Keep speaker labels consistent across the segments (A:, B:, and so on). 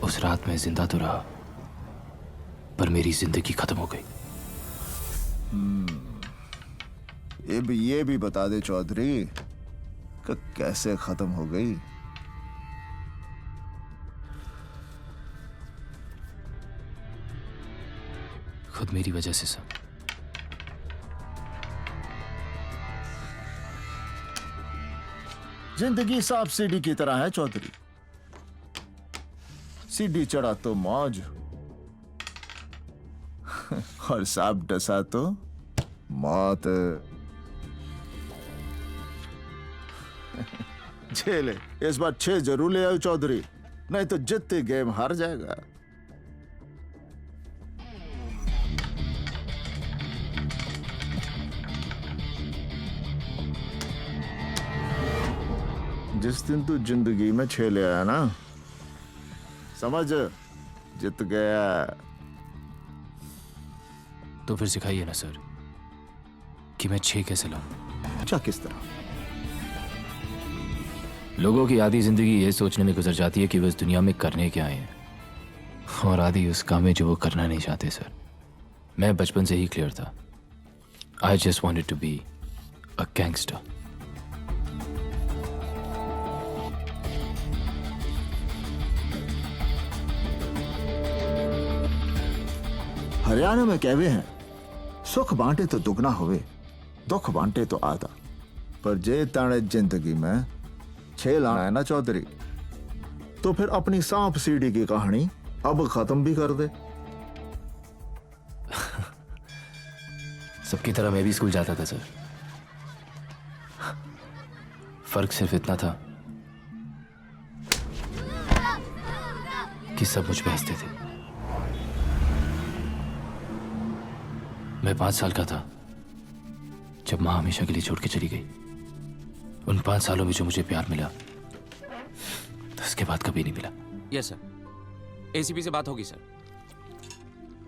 A: उस रात मैं जिंदा तो रहा, पर मेरी जिंदगी खत्म हो गई।
B: ये भी बता दे चौधरी कि कैसे खत्म हो गई।
A: खुद मेरी वजह से सर।
B: जिंदगी सांप सीढ़ी की तरह है चौधरी। सीढ़ी चढ़ा तो मौज और सांप डसा तो मौत। झेले इस बार 6 जरूर ले आओ चौधरी, नहीं तो जितने गेम हार जाएगा। जिस दिन तू जिंदगी में 6 ले आया ना, समझ जित गया।
A: तो फिर सिखाइए ना सर कि मैं 6 कैसे लाऊं।
B: अच्छा, किस तरह?
A: लोगों की आधी जिंदगी ये सोचने में गुजर जाती है कि वो इस दुनिया में करने क्या आए हैं, और आधी उस काम में जो वो करना नहीं चाहते। सर मैं बचपन से ही क्लियर था। I just wanted to be a gangster.
B: Haryana में कहवे हैं, सुख बांटे तो दुगना होवे, दुख बांटे तो आधा। पर जे ताने जिंदगी में 6 लाना है ना चौधरी, तो फिर अपनी सांप सीढ़ी की कहानी अब खत्म भी कर दे।
A: सबकी तरह मैं भी स्कूल जाता था सर। फर्क सिर्फ इतना था कि सब मुझ पे हंसते थे। मैं 5 साल का था जब मां हमेशा के लिए छोड़ के चली गई। उन 5 सालों में जो मुझे प्यार मिला, तो उसके बाद कभी नहीं मिला।
C: यस सर, एसीपी से बात होगी सर।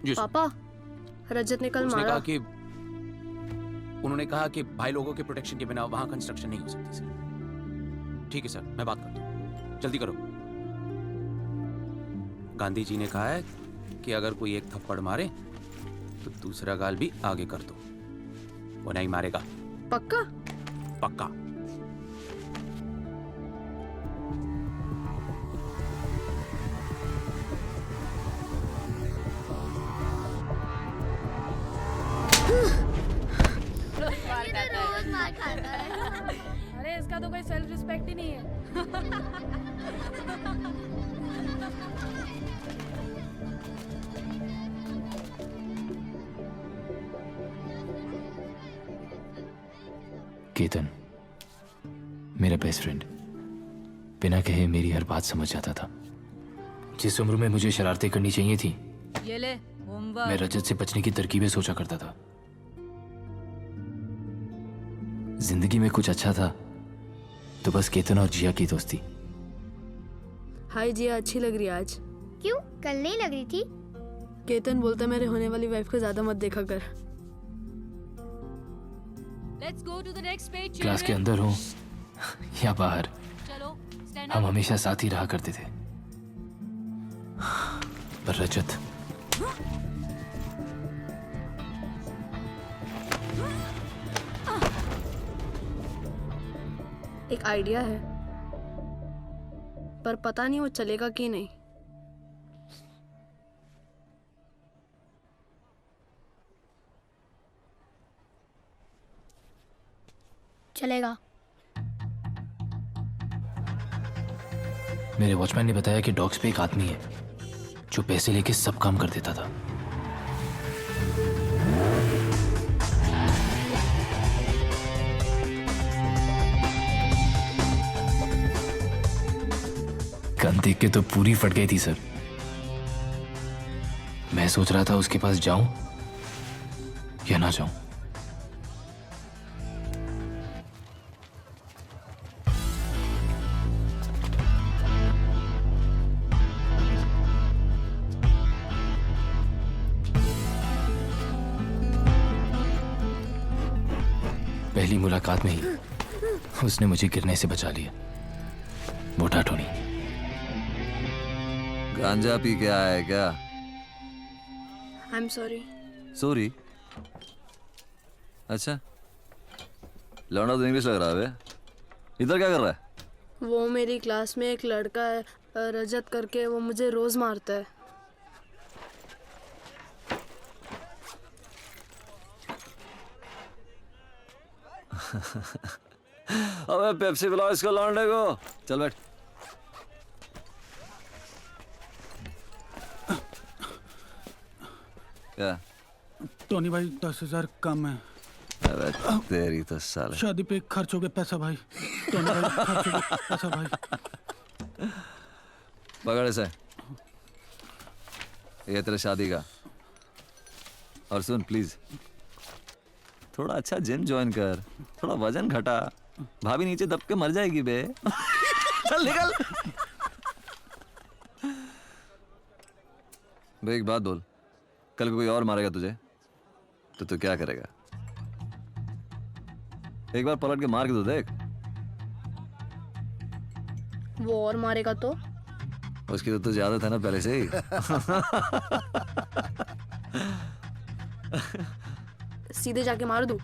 C: जी सर।
D: पापा, रजत ने कल
C: उसने
D: मारा।
C: कहा कि उन्होंने कहा कि भाई लोगों के प्रोटेक्शन के बिना वहां कंस्ट्रक्शन नहीं हो सकती सर। ठीक है सर, मैं बात करता हूँ, जल्दी करो। गांधी जी ने कहा है कि अगर कोई एक थप्पड़ मारे तो दूसरा गाल भी आगे कर दो। वो नहीं मारेगा।
D: पक्का?
C: पक्का।
E: रोज मार खाता है।
F: अरे इसका तो कोई सेल्फ रिस्पेक्ट ही नहीं है।
A: केतन मेरा बेस्ट फ्रेंड बिना कहे मेरी हर बात समझ जाता था। जिस उम्र में मुझे शरारतें करनी चाहिए थी,
F: ये ले होमवर्क।
A: मैं रजत से बचने की तरकीबें सोचा करता था। जिंदगी में कुछ अच्छा था तो बस केतन और जिया की दोस्ती।
D: हाय जिया, अच्छी लग रही है आज।
E: क्यों, कल नहीं लग रही थी?
D: केतन बोलता मेरे होने वाली वाइफ को ज्यादा मत देखा कर।
F: Let's go to the next page,
A: class के
F: children.
A: अंदर हो या बाहर,
F: चलो, stand
A: हम
F: up.
A: हमेशा साथ ही रहा करते थे। पर रजत,
D: एक आइडिया है, पर पता नहीं वो चलेगा कि नहीं।
E: चलेगा।
A: मेरे वॉचमैन ने बताया कि डॉग्स पे एक आदमी है जो पैसे लेके सब काम कर देता था। गन देख के तो पूरी फट गई थी सर। मैं सोच रहा था उसके पास जाऊं या ना जाऊं। पहली मुलाकात में ही उसने मुझे गिरने से बचा लिया। मोटा टोनी।
G: गांजा पी के आया है क्या?
D: I am sorry.
G: सॉरी? अच्छा, लौंडा तो इंग्लिश लग रहा है बे। इधर क्या कर रहा है?
D: वो मेरी क्लास में एक लड़का है रजत करके, वो मुझे रोज मारता है।
G: अबे पेप्सी पिलाओ इसको लौंडे को। चल बैठ। क्या?
H: टोनी भाई 10,000 कम है।
G: अबे तेरी तो साले।
H: शादी पे खर्च हो गया पैसा भाई। टोनी भाई खर्च हो गया पैसा भाई।
G: पकड़ इसे। ये तेरे शादी का। और सुन प्लीज, थोड़ा अच्छा जिम ज्वाइन कर, थोड़ा वजन घटा, भाभी नीचे दब के मर जाएगी बे। चल निकल। बे एक बात बोल, कल को कोई और मारेगा तुझे तो तू क्या करेगा? एक बार पलट के मार के तो देख।
D: वो और मारेगा तो?
G: उसकी तो तुझे आदत है ना पहले से ही।
D: सीधे जाके मार दूं?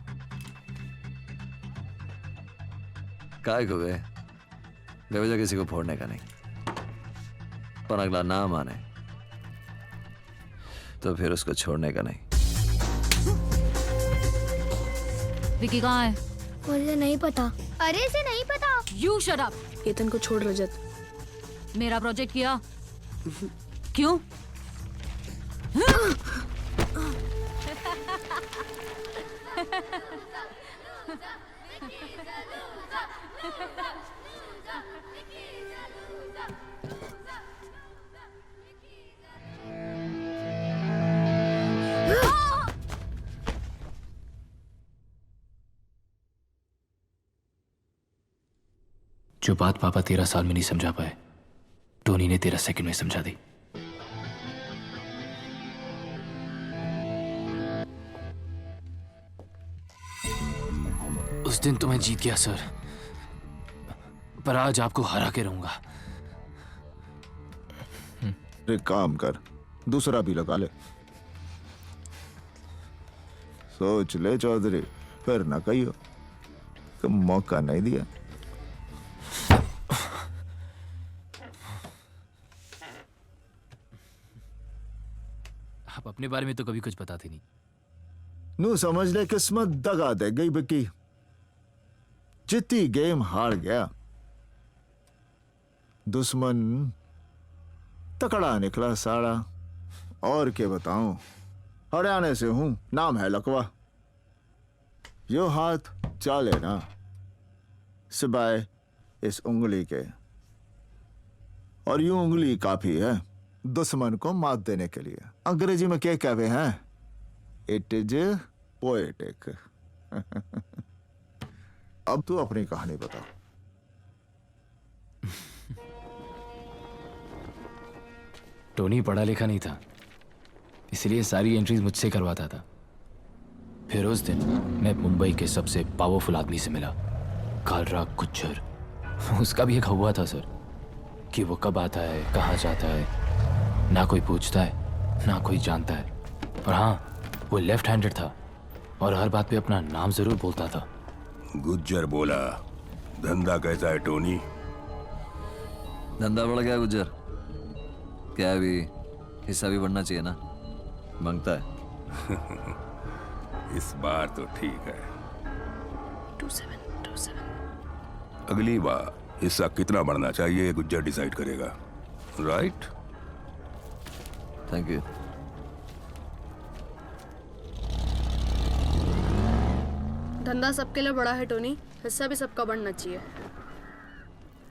G: काय को गए बेवजह किसी को फोड़ने का नहीं, पर अगला ना माने तो फिर उसको छोड़ने का नहीं।
I: विकी कहाँ है?
E: मुझे नहीं पता। अरे इसे नहीं पता।
I: You shut up.
D: केतन को छोड़ रजत।
I: मेरा प्रोजेक्ट किया क्यों?
A: जो बात पापा 13 साल में नहीं समझा पाए, टोनी ने 13 सेकंड में समझा दी। उस दिन तो मैं जीत गया सर, पर आज आपको हरा के रहूंगा।
B: एक काम कर, दूसरा भी लगा ले। सोच ले चौधरी, फिर ना कहियो कि मौका नहीं दिया।
A: आप अपने बारे में तो कभी कुछ बताते नहीं।
B: नू समझ ले किस्मत दगा दे गई बिकी। जितनी गेम हार गया, दुश्मन तकड़ा निकला साड़ा। और क्या बताऊं, हरियाणा से हूं, नाम है लकवा। यो हाथ चाले ना सिवाय इस उंगली के, और यूं उंगली काफी है दुश्मन को मात देने के लिए। अंग्रेजी में क्या कहते हैं? It is poetic. अब तू अपनी कहानी बता।
A: टोनी पढ़ा लिखा नहीं था, इसलिए सारी एंट्रीज मुझसे करवाता था। फिर उस दिन मैं मुंबई के सबसे पावरफुल आदमी से मिला, कालराग गुज्जर। उसका भी एक हुआ था सर कि वो कब आता है, कहाँ जाता है, ना कोई पूछता है ना कोई जानता है। और हाँ, वो लेफ्ट हैंडेड था और हर बात पे अपना नाम जरूर बोलता था।
J: गुज्जर बोला, धंधा कैसा है टोनी?
G: धंधा बढ़ गया गुज्जर। क्या भी हिस्सा भी बढ़ना चाहिए ना, मांगता है।
J: इस बार तो ठीक है।
D: 2727।
J: अगली बार हिस्सा कितना बढ़ना चाहिए ये गुज्जर डिसाइड करेगा, राइट?
G: Thank you.
D: धंधा सबके लिए बड़ा है टोनी, हिस्सा भी सबका बढ़ना चाहिए।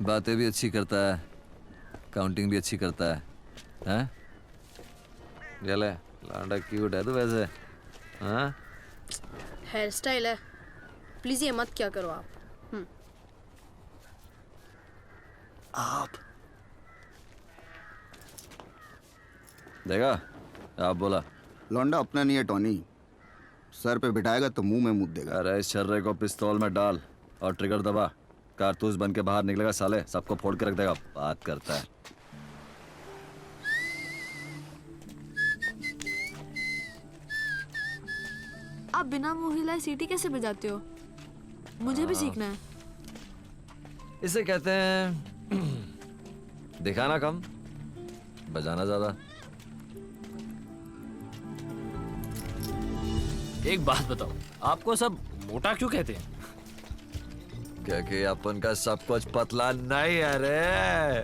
G: बातें भी अच्छी करता है, काउंटिंग भी अच्छी करता है। हैं? चले लांडा क्यूट है तू वैसे। हाँ?
D: हेयर स्टाइल है, प्लीज ये मत क्या करो आप।
G: आप देखा, आप बोला।
K: लौंडा अपना नहीं है टोनी, सर पे बिठाएगा तो मुंह में मुद देगा।
G: अरे इस छर्रे को पिस्तौल में डाल और ट्रिगर दबा, कारतूस बन के बाहर निकलेगा साले, सबको फोड़ के रख देगा। बात करता है।
D: आप बिना मुंह हिलाए सीटी कैसे बजाते हो? मुझे भी सीखना है।
G: इसे कहते हैं दिखाना कम, बजाना ज्यादा।
A: एक बात बताओ, आपको सब मोटा क्यों कहते हैं?
G: क्योंकि अपन का सब कुछ पतला नहीं है रे।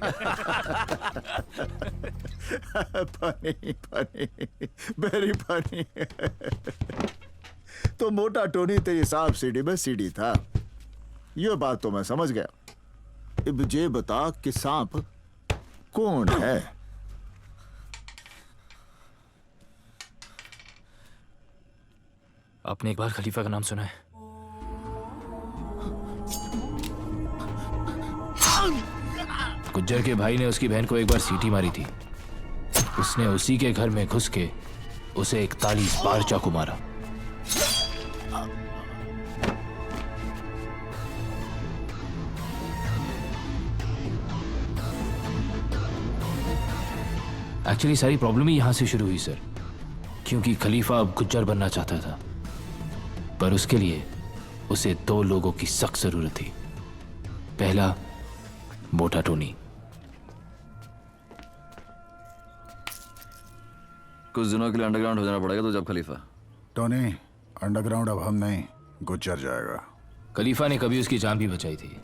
B: Funny funny, very funny. तो मोटा टोनी तेरी सांप सीढ़ी में सीढ़ी था, ये बात तो मैं समझ गया। अब ये बता कि सांप कौन है?
A: आपने एक बार खलीफा का नाम सुना है? गुज्जर के भाई ने उसकी बहन को एक बार सीटी मारी थी। उसने उसी के घर में घुस के उसे 41 बार चाकू मारा। एक्चुअली सारी प्रॉब्लम ही यहां से शुरू हुई सर, क्योंकि खलीफा अब गुज्जर बनना चाहता था, पर उसके लिए उसे 2 लोगों की सख्त जरूरत थी। पहला, मोटा टोनी।
G: कुछ दिनों के लिए अंडरग्राउंड हो जाना पड़ेगा तो जब खलीफा।
H: टोनी, अंडरग्राउंड अब हम नहीं, गुज्जर जाएगा।
A: खलीफा ने कभी उसकी जान भी बचाई थी,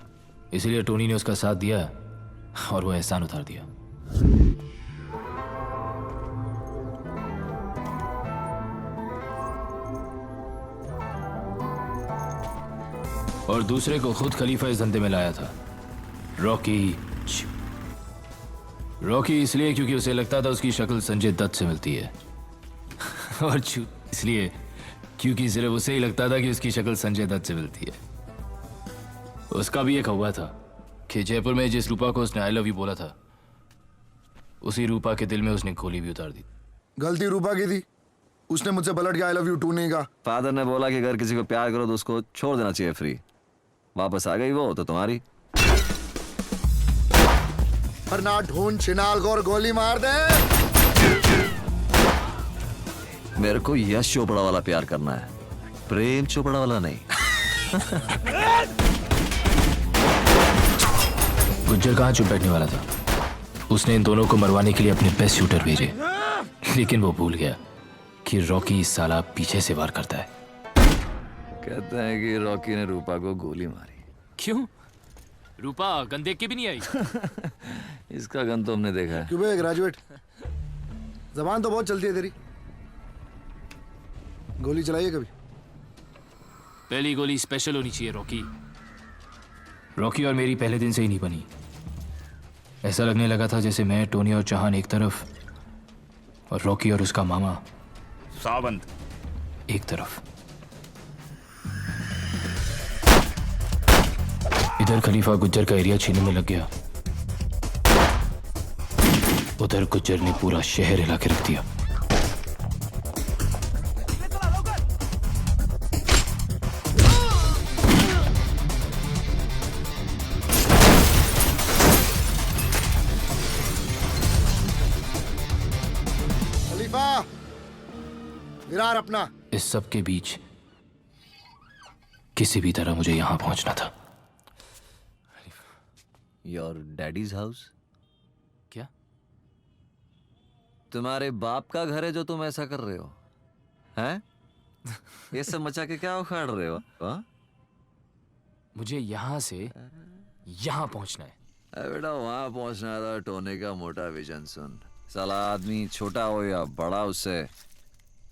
A: इसलिए टोनी ने उसका साथ दिया और वो एहसान उतार दिया। और दूसरे को खुद खलीफा इस धंधे में लाया था, रॉकी। रॉकी इसलिए क्योंकि उसे लगता था उसकी शक्ल संजय दत्त से मिलती है, और इसलिए क्योंकि सिर्फ उसे ही लगता था कि उसकी शक्ल संजय दत्त से मिलती है। उसका भी एक हुआ था कि जयपुर में जिस रूपा को उसने आई लव यू बोला था, उसी रूपा के दिल में उसने गोली भी उतार दी।
L: गलती रूपा की थी, उसने मुझसे पलट के आई लव यू टू नहीं कहा।
G: फादर ने बोला कि अगर किसी को प्यार करो तो उसको छोड़ देना चाहिए फ्री। वापस आ गई वो तो तुम्हारी।
L: पर ना ढूंढ छिनाल को और गोली मार दे।
G: मेरे को यश चोपड़ा वाला प्यार करना है, प्रेम चोपड़ा वाला नहीं।
A: गुज्जर कहाँ चुप बैठने वाला था। उसने इन दोनों को मरवाने के लिए अपने बेस्ट शूटर भेजे, लेकिन वो भूल गया कि रॉकी इस साला पीछे से वार करता है।
G: कहते हैं कि रॉकी ने रूपा को गोली मारी।
A: क्यों? रूपा गन देख के भी नहीं आई।
G: इसका गन तो हमने देखा है।
L: क्यों बे ग्रेजुएट, जबान तो बहुत चलती है तेरी। गोली चलाइए कभी।
A: पहली गोली स्पेशल होनी चाहिए रॉकी। रॉकी और मेरी पहले दिन से ही नहीं बनी। ऐसा लगने लगा था जैसे मैं, टोनी और चौहान एक तरफ और रॉकी और उसका मामा
J: सावंत
A: एक तरफ। इधर खलीफा गुज्जर का एरिया छीनने में लग गया, उधर गुज्जर ने पूरा शहर हिला के रख दिया।
L: खलीफा, विरार अपना।
A: इस सब के बीच किसी भी तरह मुझे यहां पहुंचना था।
G: Your daddies house?
A: क्या?
G: तुम्हारे बाप का घर है जो तुम ऐसा कर रहे हो? हैं? ये सब मचा के क्या उखाड़ रहे हो? हा?
A: मुझे यहां से यहां पहुंचना है।
G: बेटा वहां पहुंचना था। टोनी का मोटा विजन सुन। साला आदमी छोटा हो या बड़ा, उससे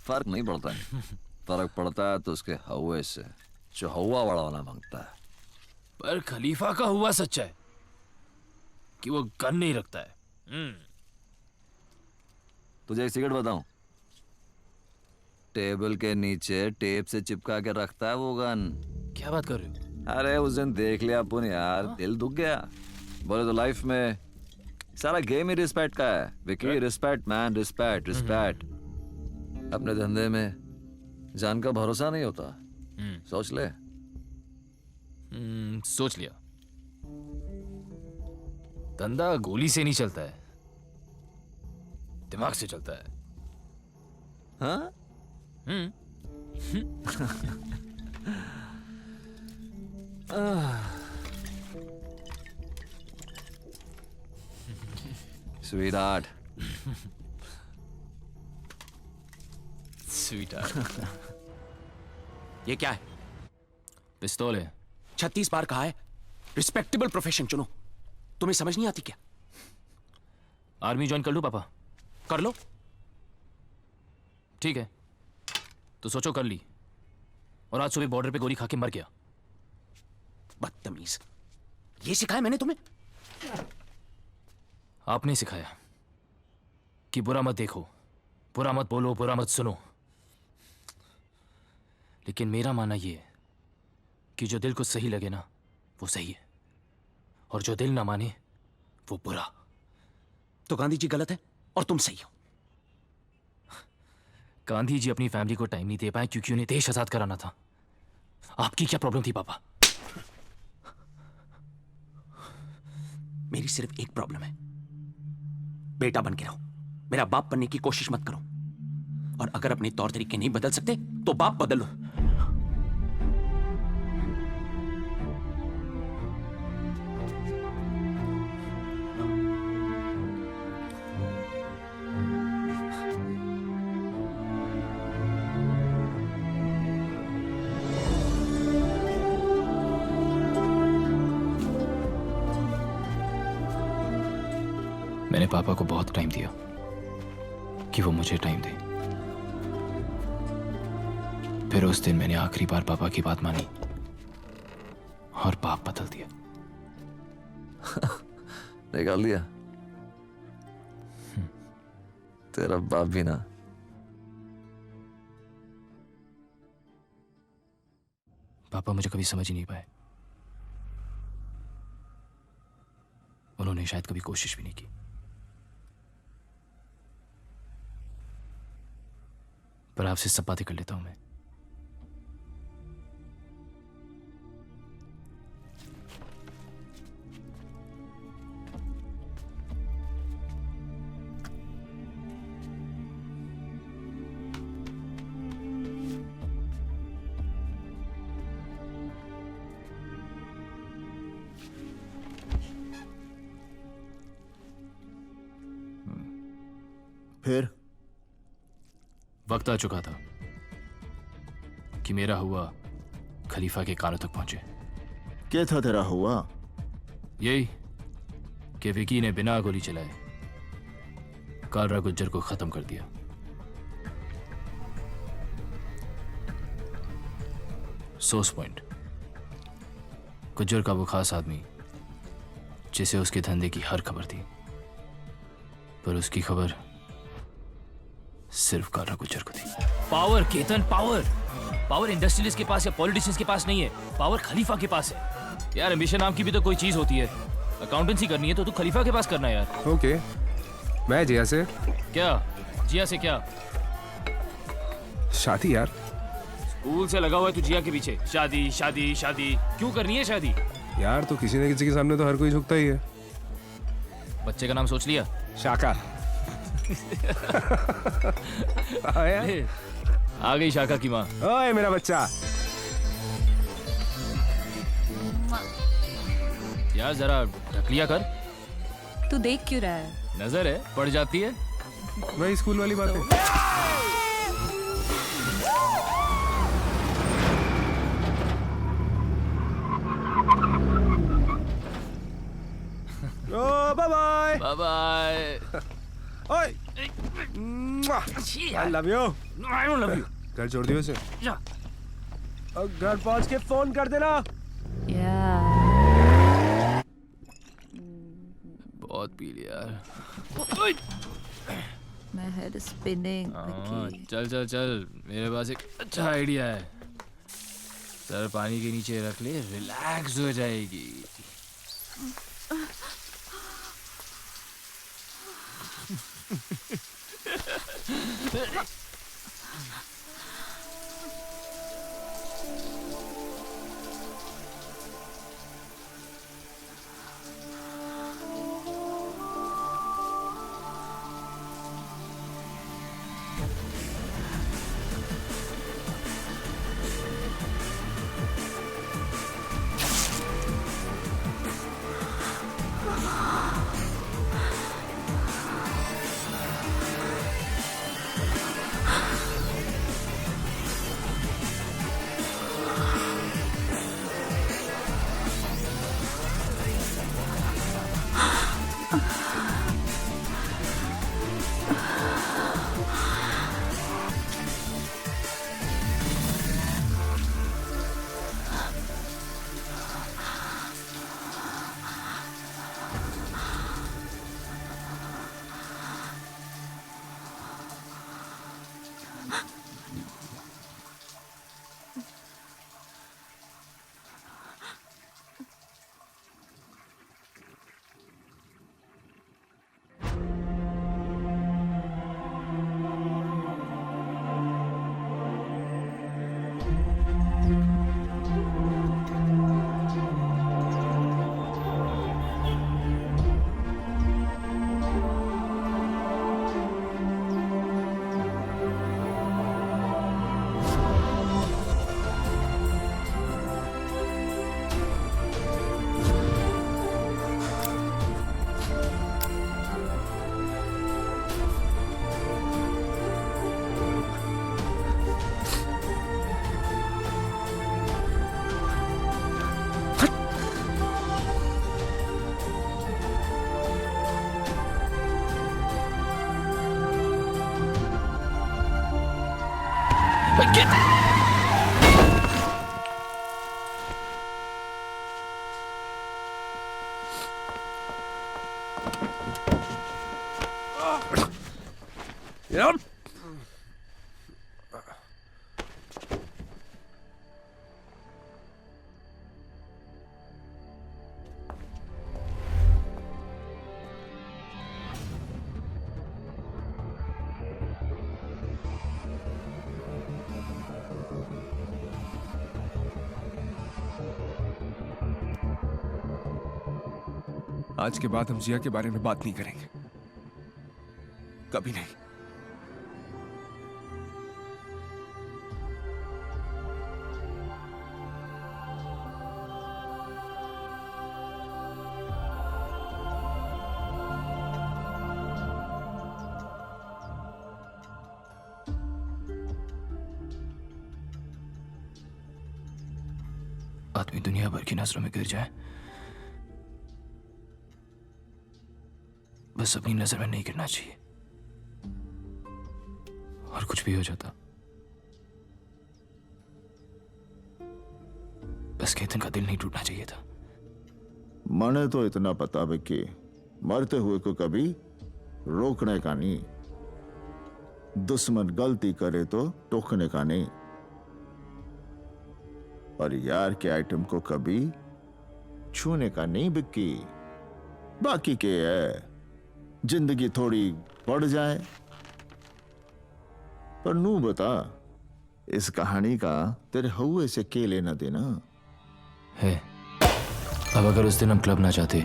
G: फर्क नहीं पड़ता है। फर्क पड़ता है तो उसके हवा से, जो हवा बड़ा होना मांगता है।
A: पर खलीफा का हुआ सच्चा है कि वो गन नहीं रखता है।
G: तुझे एक सिगरेट बताऊं? टेबल के नीचे टेप से चिपका के रखता है वो गन।
A: क्या बात कर रहे हो?
G: अरे उस दिन देख लिया अपन यार, दिल दुख गया। बोले तो लाइफ में सारा गेम ही रिस्पेक्ट का है Vicky. Respect man, respect respect. अपने धंधे में जान का भरोसा नहीं होता। सोच ले।
A: सोच लिया। धंधा गोली से नहीं चलता है, दिमाग से चलता है।
G: हाँ? Sweetheart.
A: स्वीट
C: ये क्या है?
A: पिस्तौल है।
C: 36 बार कहा है रिस्पेक्टेबल प्रोफेशन चुनो, तुम्हें समझ नहीं आती क्या?
A: आर्मी ज्वाइन कर लूं पापा?
C: कर लो।
A: ठीक है, तो सोचो कर ली, और आज सुबह बॉर्डर पे गोली खा के मर गया।
C: बदतमीज, ये सिखाया मैंने तुम्हें?
A: आपने सिखाया कि बुरा मत देखो, बुरा मत बोलो, बुरा मत सुनो। लेकिन मेरा मानना यह है कि जो दिल को सही लगे ना वो सही है, और जो दिल ना माने वो बुरा।
C: तो गांधी जी गलत है और तुम सही हो।
A: गांधी जी अपनी फैमिली को टाइम नहीं दे पाए क्योंकि उन्हें देश आजाद कराना था। आपकी क्या प्रॉब्लम थी पापा?
C: मेरी सिर्फ एक प्रॉब्लम है, बेटा बन के रहो, मेरा बाप बनने की कोशिश मत करो। और अगर अपने तौर तरीके नहीं बदल सकते तो बाप बदलो।
A: मैंने पापा को बहुत टाइम दिया कि वो मुझे टाइम दे। फिर उस दिन मैंने आखिरी बार पापा की बात मानी और बाप बदल दिया।
G: निकाल दिया तेरा बाप भी ना।
A: पापा मुझे कभी समझ ही नहीं पाए। उन्होंने शायद कभी कोशिश भी नहीं की। पर आपसे सब बातें कर लेता हूं मैं।
B: फिर
A: वक्त आ चुका था कि मेरा हुआ खलीफा के कानों तक पहुंचे।
B: क्या था तेरा हुआ?
A: यही कि विकी ने बिना गोली चलाए कालरा गुज्जर को खत्म कर दिया। सोर्स पॉइंट, गुज्जर का वो खास आदमी जिसे उसके धंधे की हर खबर थी, पर उसकी खबर सिर्फ कालरा गुज्जर को थी। Power Ketan, power power industrialist के पास या पॉलिटिशियंस के पास नहीं है, पावर खलीफा के पास है। यार एम्बिशन नाम की भी तो कोई चीज होती है। अकाउंटेंसी करनी है तो तू खलीफा के पास करना है यार।
H: ओके, मैं जिया से।
A: क्या जिया से? क्या
H: शादी यार?
A: स्कूल से लगा हुआ है तू जिया के पीछे। शादी शादी शादी क्यों करनी है शादी?
H: यार तो किसी न किसी के सामने तो हर कोई झुकता ही है।
A: बच्चे का नाम सोच लिया?
H: शाका।
A: आ गई शाका की माँ।
H: ओए मेरा बच्चा।
A: यार जरा ढक लिया कर।
I: तू देख क्यों रहा है?
A: नजर है पड़ जाती है।
H: वही स्कूल वाली बात है। Oh bye bye.
A: Bye bye.
H: ओए I love you.
A: I don't love you.
H: घर छोड़ दियो इसे।
A: जा।
H: और घर पहुंच के फोन कर देना।
A: बहुत पी लिया यार।
I: My head is spinning.
A: चल चल चल, मेरे पास एक अच्छा आइडिया है। सर पानी के नीचे रख ले, रिलैक्स हो जाएगी।
G: Yep.
H: आज के बाद हम जिया के बारे में बात नहीं करेंगे, कभी नहीं।
A: आदमी दुनिया भर की नजरों में गिर जाए, बस अपनी नजर में नहीं गिरना चाहिए। और कुछ भी हो जाता, बस केतन का दिल नहीं टूटना चाहिए था।
B: मने तो इतना पता है कि मरते हुए को कभी रोकने का नहीं, दुश्मन गलती करे तो टोकने का नहीं, और यार के आइटम को कभी छूने का नहीं बिक्की। बाकी के है जिंदगी थोड़ी बढ़ जाए, पर नू बता इस कहानी का तेरे हुए से के लेना देना
A: है। अब अगर उस दिन हम क्लब ना जाते,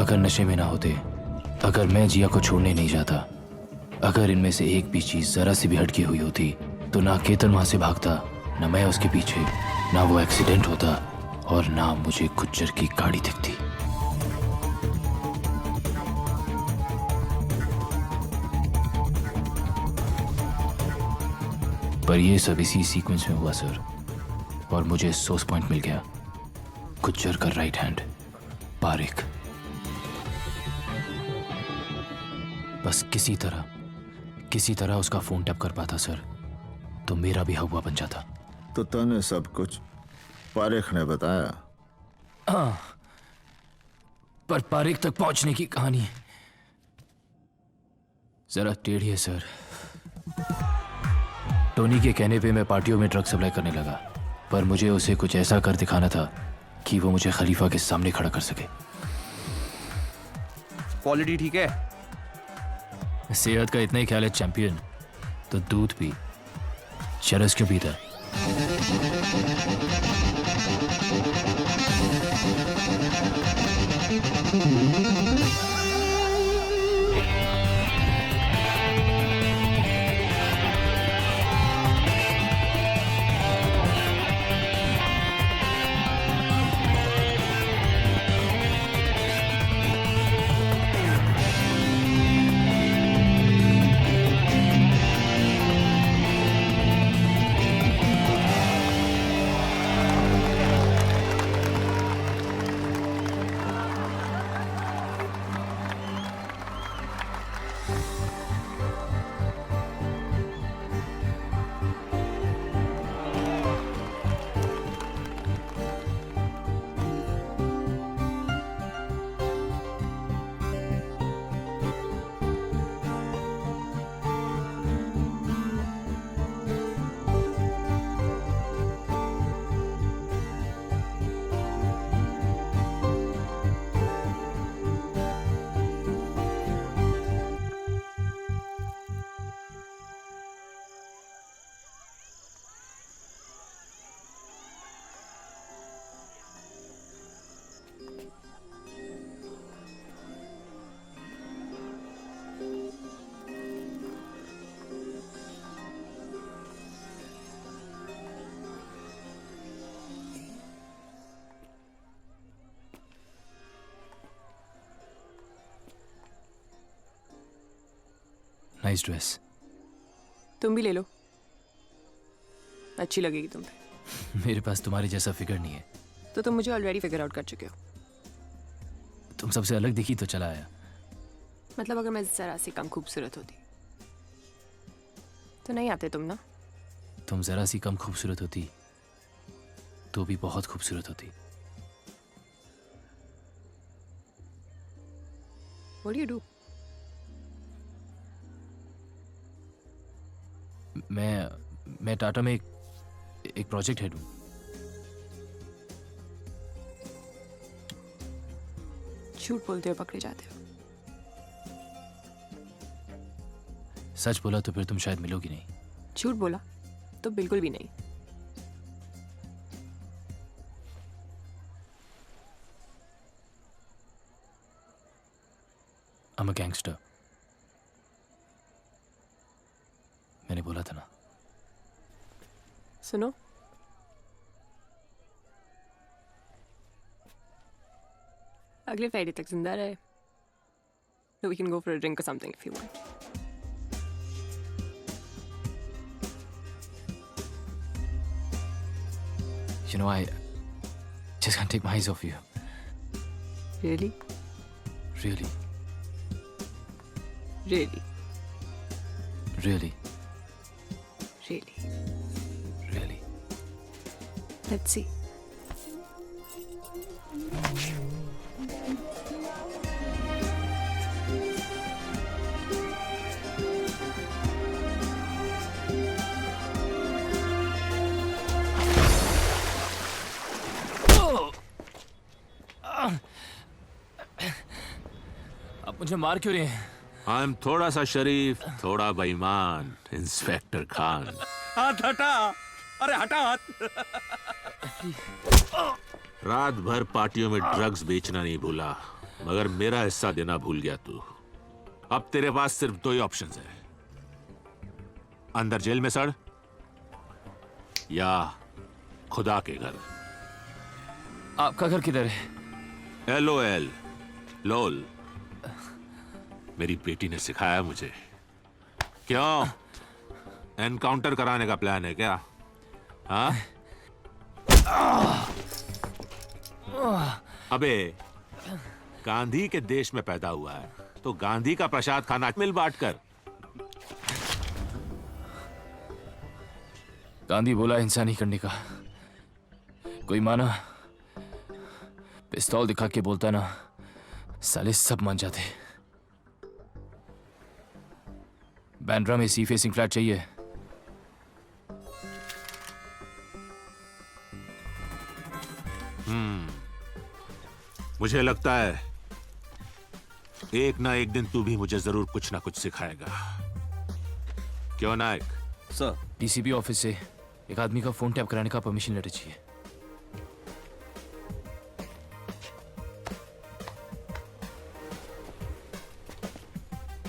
A: अगर नशे में ना होते, अगर मैं जिया को छोड़ने नहीं जाता, अगर इनमें से एक भी चीज जरा सी भी हटकी हुई होती, तो ना केतन वहां से भागता, ना मैं उसके पीछे, ना वो एक्सीडेंट होता, और ना मुझे गुज्जर की गाड़ी दिखती। पर ये सब इसी सीक्वेंस में हुआ सर, और मुझे सोर्स पॉइंट मिल गया, गुज्जर का राइट हैंड पारिक। बस किसी तरह उसका फोन टैप कर पाता सर, तो मेरा भी हवा बन जाता।
B: तो तने सब कुछ पारिक ने बताया?
A: हाँ, पर पारिक तक पहुंचने की कहानी जरा टेढ़ी है सर। टोनी के कहने पे मैं पार्टियों में ड्रग सप्लाई करने लगा, पर मुझे उसे कुछ ऐसा कर दिखाना था कि वो मुझे खलीफा के सामने खड़ा कर सके।
H: क्वालिटी ठीक है?
A: सेहत का इतना ही ख्याल है चैंपियन, तो दूध पी, चरस क्यों पीता है? Nice dress.
F: तुम भी ले लो, अच्छी लगेगी तुम पे।
A: मेरे पास तुम्हारे जैसा फिगर नहीं है।
F: तो तुम मुझे ऑलरेडी फिगर आउट कर चुके हो।
A: तुम सबसे अलग दिखी तो चला आया।
F: मतलब अगर मैं जरा सी कम खूबसूरत होती तो नहीं आते तुम ना।
A: तुम जरा सी कम खूबसूरत होती तो भी बहुत खूबसूरत होती।
F: What do you do?
A: मैं टाटा में एक प्रोजेक्ट हेड हूँ।
F: झूठ बोलते हुए पकड़े जाते हो।
A: सच बोला तो फिर तुम शायद मिलोगी नहीं।
F: झूठ बोला तो बिल्कुल भी नहीं।
A: I'm a gangster। मैंने बोला था ना।
F: सुनो, अगले फ्राइडे तक जिंदा रहे। So we can go for a drink or something if you want.
A: You know, I just can't take my eyes off you.
F: Really?
A: Really,
F: Really?
A: really,
F: Really?
A: really।
F: Let's see.
A: आप मुझे मार क्यों रहे हैं?
J: I am थोड़ा सा शरीफ, थोड़ा बेईमान, इंस्पेक्टर खान।
C: हाथ हटा। अरे हटा हाथ।
J: रात भर पार्टियों में ड्रग्स बेचना नहीं भूला, मगर मेरा हिस्सा देना भूल गया तू। अब तेरे पास सिर्फ दो ही ऑप्शंस है, अंदर जेल में सड़ या खुदा के घर।
A: आपका घर किधर है?
J: LOL, लोल। मेरी बेटी ने सिखाया मुझे। क्यों, एनकाउंटर कराने का प्लान है क्या? हाँ? अबे, गांधी के देश में पैदा हुआ है तो गांधी का प्रसाद खाना मिल बांट कर।
A: गांधी बोला हिंसा नहीं करने का। कोई माना? पिस्तौल दिखा के बोलता ना, साले सब मान जाते। बैंड्रा में सी फेसिंग फ्लैट चाहिए।
J: मुझे लगता है एक ना एक दिन तू भी मुझे जरूर कुछ ना कुछ सिखाएगा। क्यों नायक?
G: सर,
A: डीसीपी ऑफिस से एक आदमी का फोन टैप कराने का परमिशन लेटर चाहिए।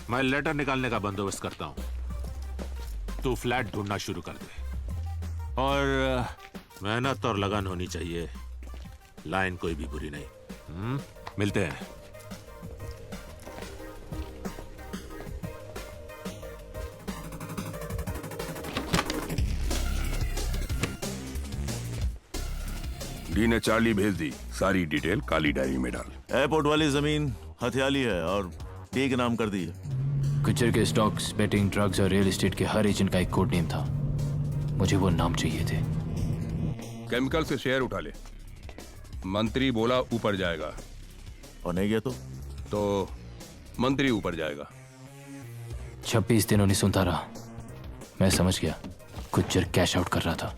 J: मैं लेटर निकालने का बंदोबस्त करता हूं, तू फ्लैट ढूंढना शुरू कर दे। और मेहनत और लगन होनी चाहिए, लाइन कोई भी बुरी नहीं। मिलते हैं।
M: डी ने चार्ली भेज दी, सारी डिटेल काली डायरी में डाल।
N: एयरपोर्ट वाली जमीन हथियाली है और डी के नाम कर दी है।
A: गुज्जर के स्टॉक्स, बेटिंग, ड्रग्स और रियल एस्टेट के हर एजेंट का एक कोड नेम था। मुझे वो नाम चाहिए थे।
M: केमिकल से शेयर उठा ले। मंत्री बोला ऊपर जाएगा,
N: और नहीं गया
M: तो मंत्री ऊपर जाएगा।
A: 26 दिन 1917। मैं समझ गया, गुज्जर कैश आउट कर रहा था,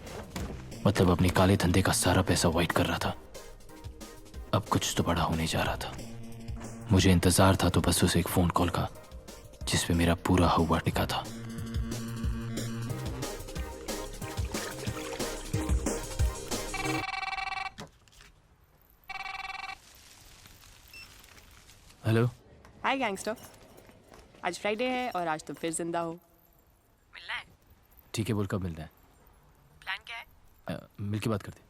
A: मतलब अपनी काले धंधे का सारा पैसा वाइट कर रहा था। अब कुछ तो बड़ा होने जा रहा था। मुझे इंतजार था तो बस उसे एक फोन कॉल का, जिसपे मेरा पूरा हवा टिका था। हेलो।
F: हाय गैंगस्टर, आज फ्राइडे है और आज तुम फिर जिंदा हो। मिलना है?
A: ठीक है, बोल कब मिलना है?
F: प्लान क्या है?
A: मिल के बात करते।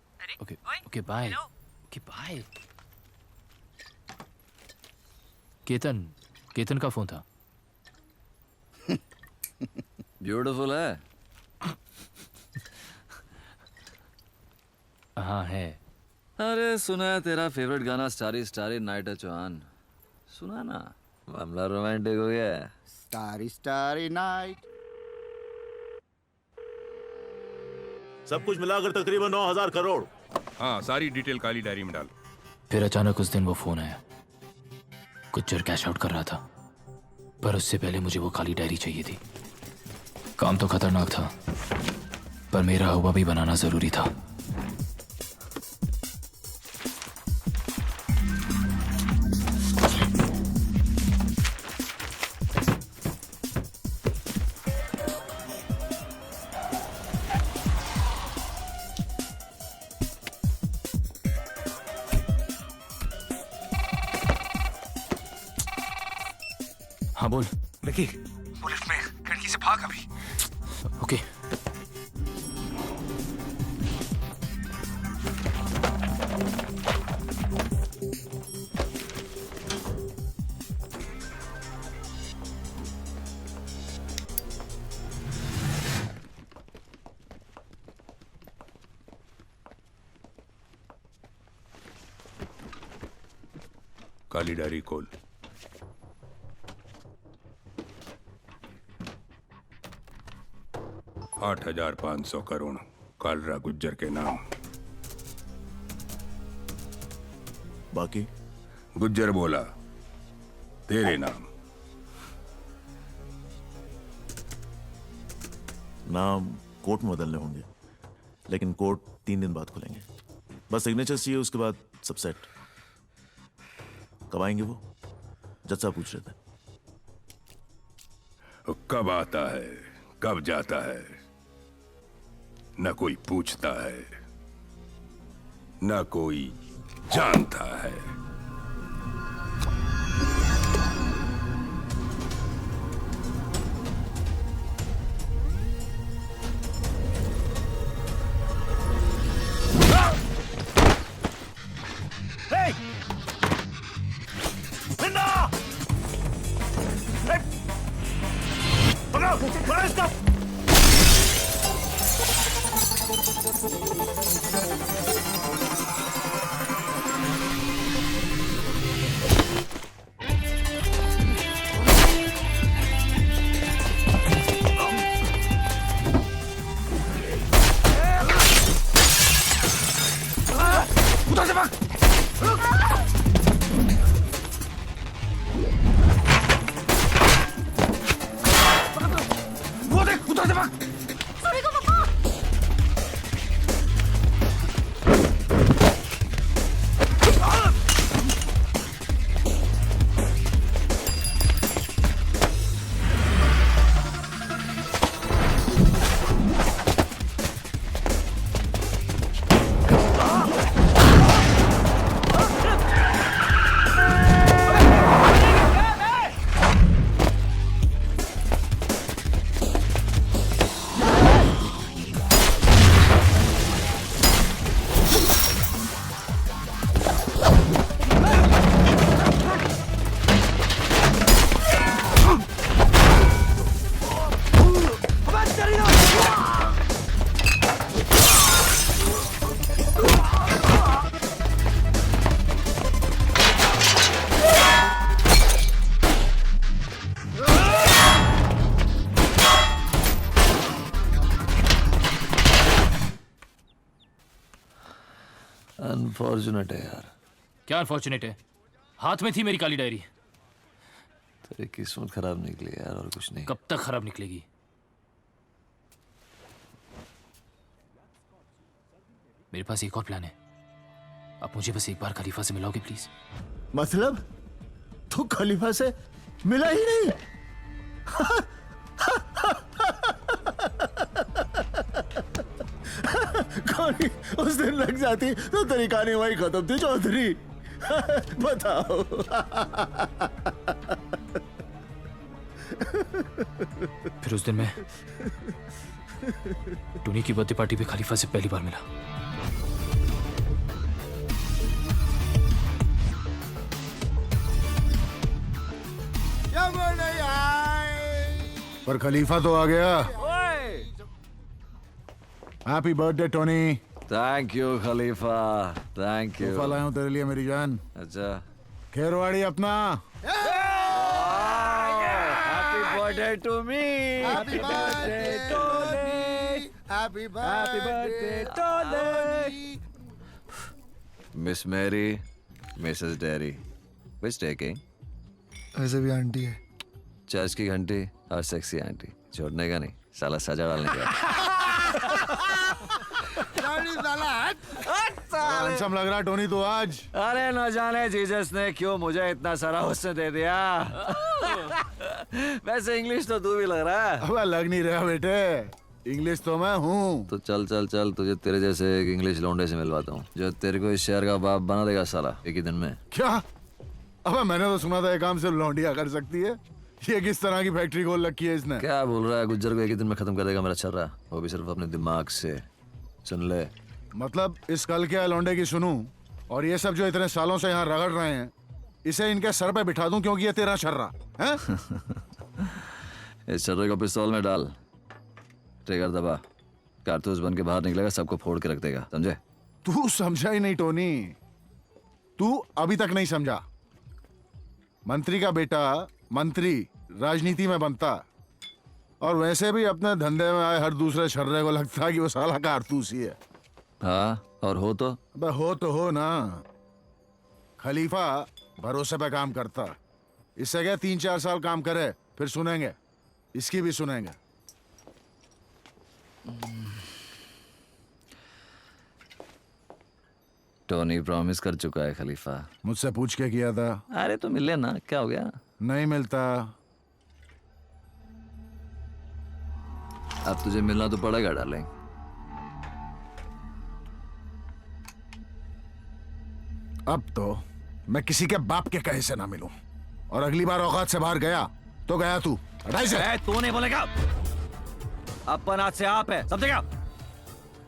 A: Okay okay bye. Okay bye. Ketan का फोन था।
G: ब्यूटीफुल है।
A: हाँ है।
G: अरे सुना है तेरा फेवरेट गाना स्टारी स्टारी नाइट चौहान, सुना ना, मामला रोमांटिक हो गया है।
K: Starry starry night.
N: सब कुछ मिलाकर तकरीबन 9,000 करोड़।
M: हाँ, सारी डिटेल काली डायरी में डाल।
A: फिर अचानक उस दिन वो फोन आया। गुज्जर कैश आउट कर रहा था, पर उससे पहले मुझे वो काली डायरी चाहिए थी। काम तो खतरनाक था, पर मेरा हुआ भी बनाना जरूरी था। हाँ बोल।
M: विकी, वो लिफ्ट में खिड़की से भाग अभी।
A: ओके।
M: काली डायरी खोल। $8,500 करोड़ कालरा गुज्जर के नाम।
N: बाकी
M: गुज्जर बोला तेरे नाम।
N: नाम कोर्ट में बदलने होंगे, लेकिन कोर्ट 3 दिन बाद खुलेंगे। बस सिग्नेचर चाहिए, उसके बाद सब सेट। कब आएंगे वो? जज साहब पूछ रहे थे।
M: कब आता है कब जाता है न कोई पूछता है न कोई जानता है।
G: अनफॉर्चुनेट है यार।
A: क्या अनफॉर्चुनेट है? हाथ में थी मेरी काली डायरी।
G: तेरी किस्मत खराब निकली यार, और कुछ नहीं।
A: कब तक खराब निकलेगी? मेरे पास एक और प्लान है। आप मुझे बस एक बार खलीफा से मिलाओगे प्लीज?
B: मतलब तू खलीफा से मिला ही नहीं? कहानी उस दिन लग जाती तो तेरी कहानी वही खत्म थी चौधरी। बताओ।
A: फिर उस दिन मैं टूनी की बर्थडे पार्टी पे खलीफा से पहली बार मिला।
L: पर खलीफा तो आ गया। Happy birthday Tony.
G: Thank you Khalifa, thank you.
L: तोहफा लाया हूं तेरे लिए मेरी जान।
G: अच्छा,
L: खेरवाड़ी अपना।
G: Happy birthday to me.
L: Happy birthday Tony. Happy birthday Tony.
G: Miss Mary, Mrs Derry, which taking?
L: ऐसे भी आंटी है।
G: चर्च की घंटी और सेक्सी आंटी, छोड़ने का नहीं। साला सजा डालने का।
L: हैंडसम लग रहा टोनी तो आज।
G: अरे न जाने जीसस ने क्यों मुझे इतना सारा हुस्न दे दिया। वैसे इंग्लिश तो तू भी लग रहा है।
L: अब लग नहीं रहा बेटे, इंग्लिश तो मैं हूँ।
G: तो चल चल चल, तुझे तेरे जैसे एक इंग्लिश लौंडे से मिलवाता हूँ जो तेरे को इस शहर का बाप बना देगा साला एक ही दिन में।
L: क्या? अब मैंने तो सुना था ये काम सिर्फ लौंडिया कर सकती है। ये किस तरह की फैक्ट्री खोल रखी है इसने?
G: क्या बोल रहा है? गुज्जर को एक ही दिन में खत्म कर देगा मेरा छर्रा, वो भी सिर्फ अपने दिमाग से। सुन ले,
L: मतलब इस कल के लौंडे की सुनूं और ये सब जो इतने सालों से यहाँ रगड़ रहे हैं इसे इनके सर पे बिठा दूं क्योंकि ये तेरा छर्रा है।
G: इस छर्रे को पिस्तौल में डाल, ट्रिगर दबा, कारतूस बन के बाहर निकलेगा, सबको फोड़ के रख देगा, समझे?
L: तू समझा ही नहीं टोनी, तू अभी तक नहीं समझा। मंत्री का बेटा मंत्री राजनीति में बनता, और वैसे भी अपने धंधे में आए हर दूसरे छर्रे को लगता है कि वो साला कारतूस ही है।
G: हाँ, और हो तो?
L: अबे हो तो हो ना। खलीफा भरोसे पे काम करता, इससे क्या 3-4 साल काम करे फिर सुनेंगे, इसकी भी सुनेंगे।
G: टोनी प्रॉमिस कर चुका है खलीफा।
L: मुझसे पूछ के किया था।
G: अरे तो मिले ना, क्या हो गया?
L: नहीं मिलता।
G: अब तुझे मिलना तो पड़ेगा डार्लिंग।
L: अब तो मैं किसी के बाप के कहे से ना मिलूं, और अगली बार औकात से बाहर गया तो गया तू।
G: तू नहीं बोलेगा, अपन आज से आप है, समझेगा?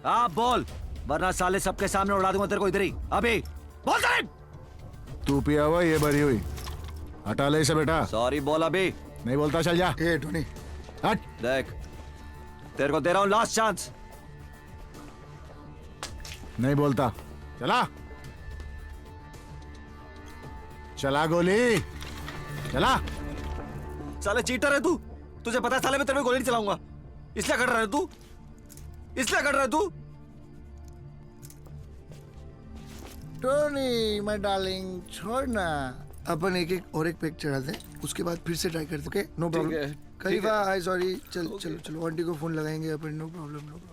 G: आप बोल, वरना साले सबके सामने उड़ा दूंगा तेरे को इधर ही। अभी बोल साले।
L: तू पिया हुआ ये भरी हुई, हटा ले इसे बेटा।
G: सॉरी बोल। अभी
L: नहीं बोलता, चल जा।
B: ए टोनी
L: हट।
G: देख, तेरे को दे रहा हूं लास्ट चांस।
L: नहीं बोलता, चला चला गोली चला।
G: साले चीटर है तू, तुझे पता है साले मैं तेरे पे गोली नहीं चलाऊंगा, इसलिए कर रहा है तू, इसलिए कर रहा है तू।
B: टोनी माय डार्लिंग छोड़ ना, अपन एक एक और एक पैक चढ़ा दे, उसके बाद फिर से ट्राई करते। Okay no problem. खलीफा आई सॉरी, चल चलो चलो आंटी को फोन लगाएंगे अपन। No problem no problem.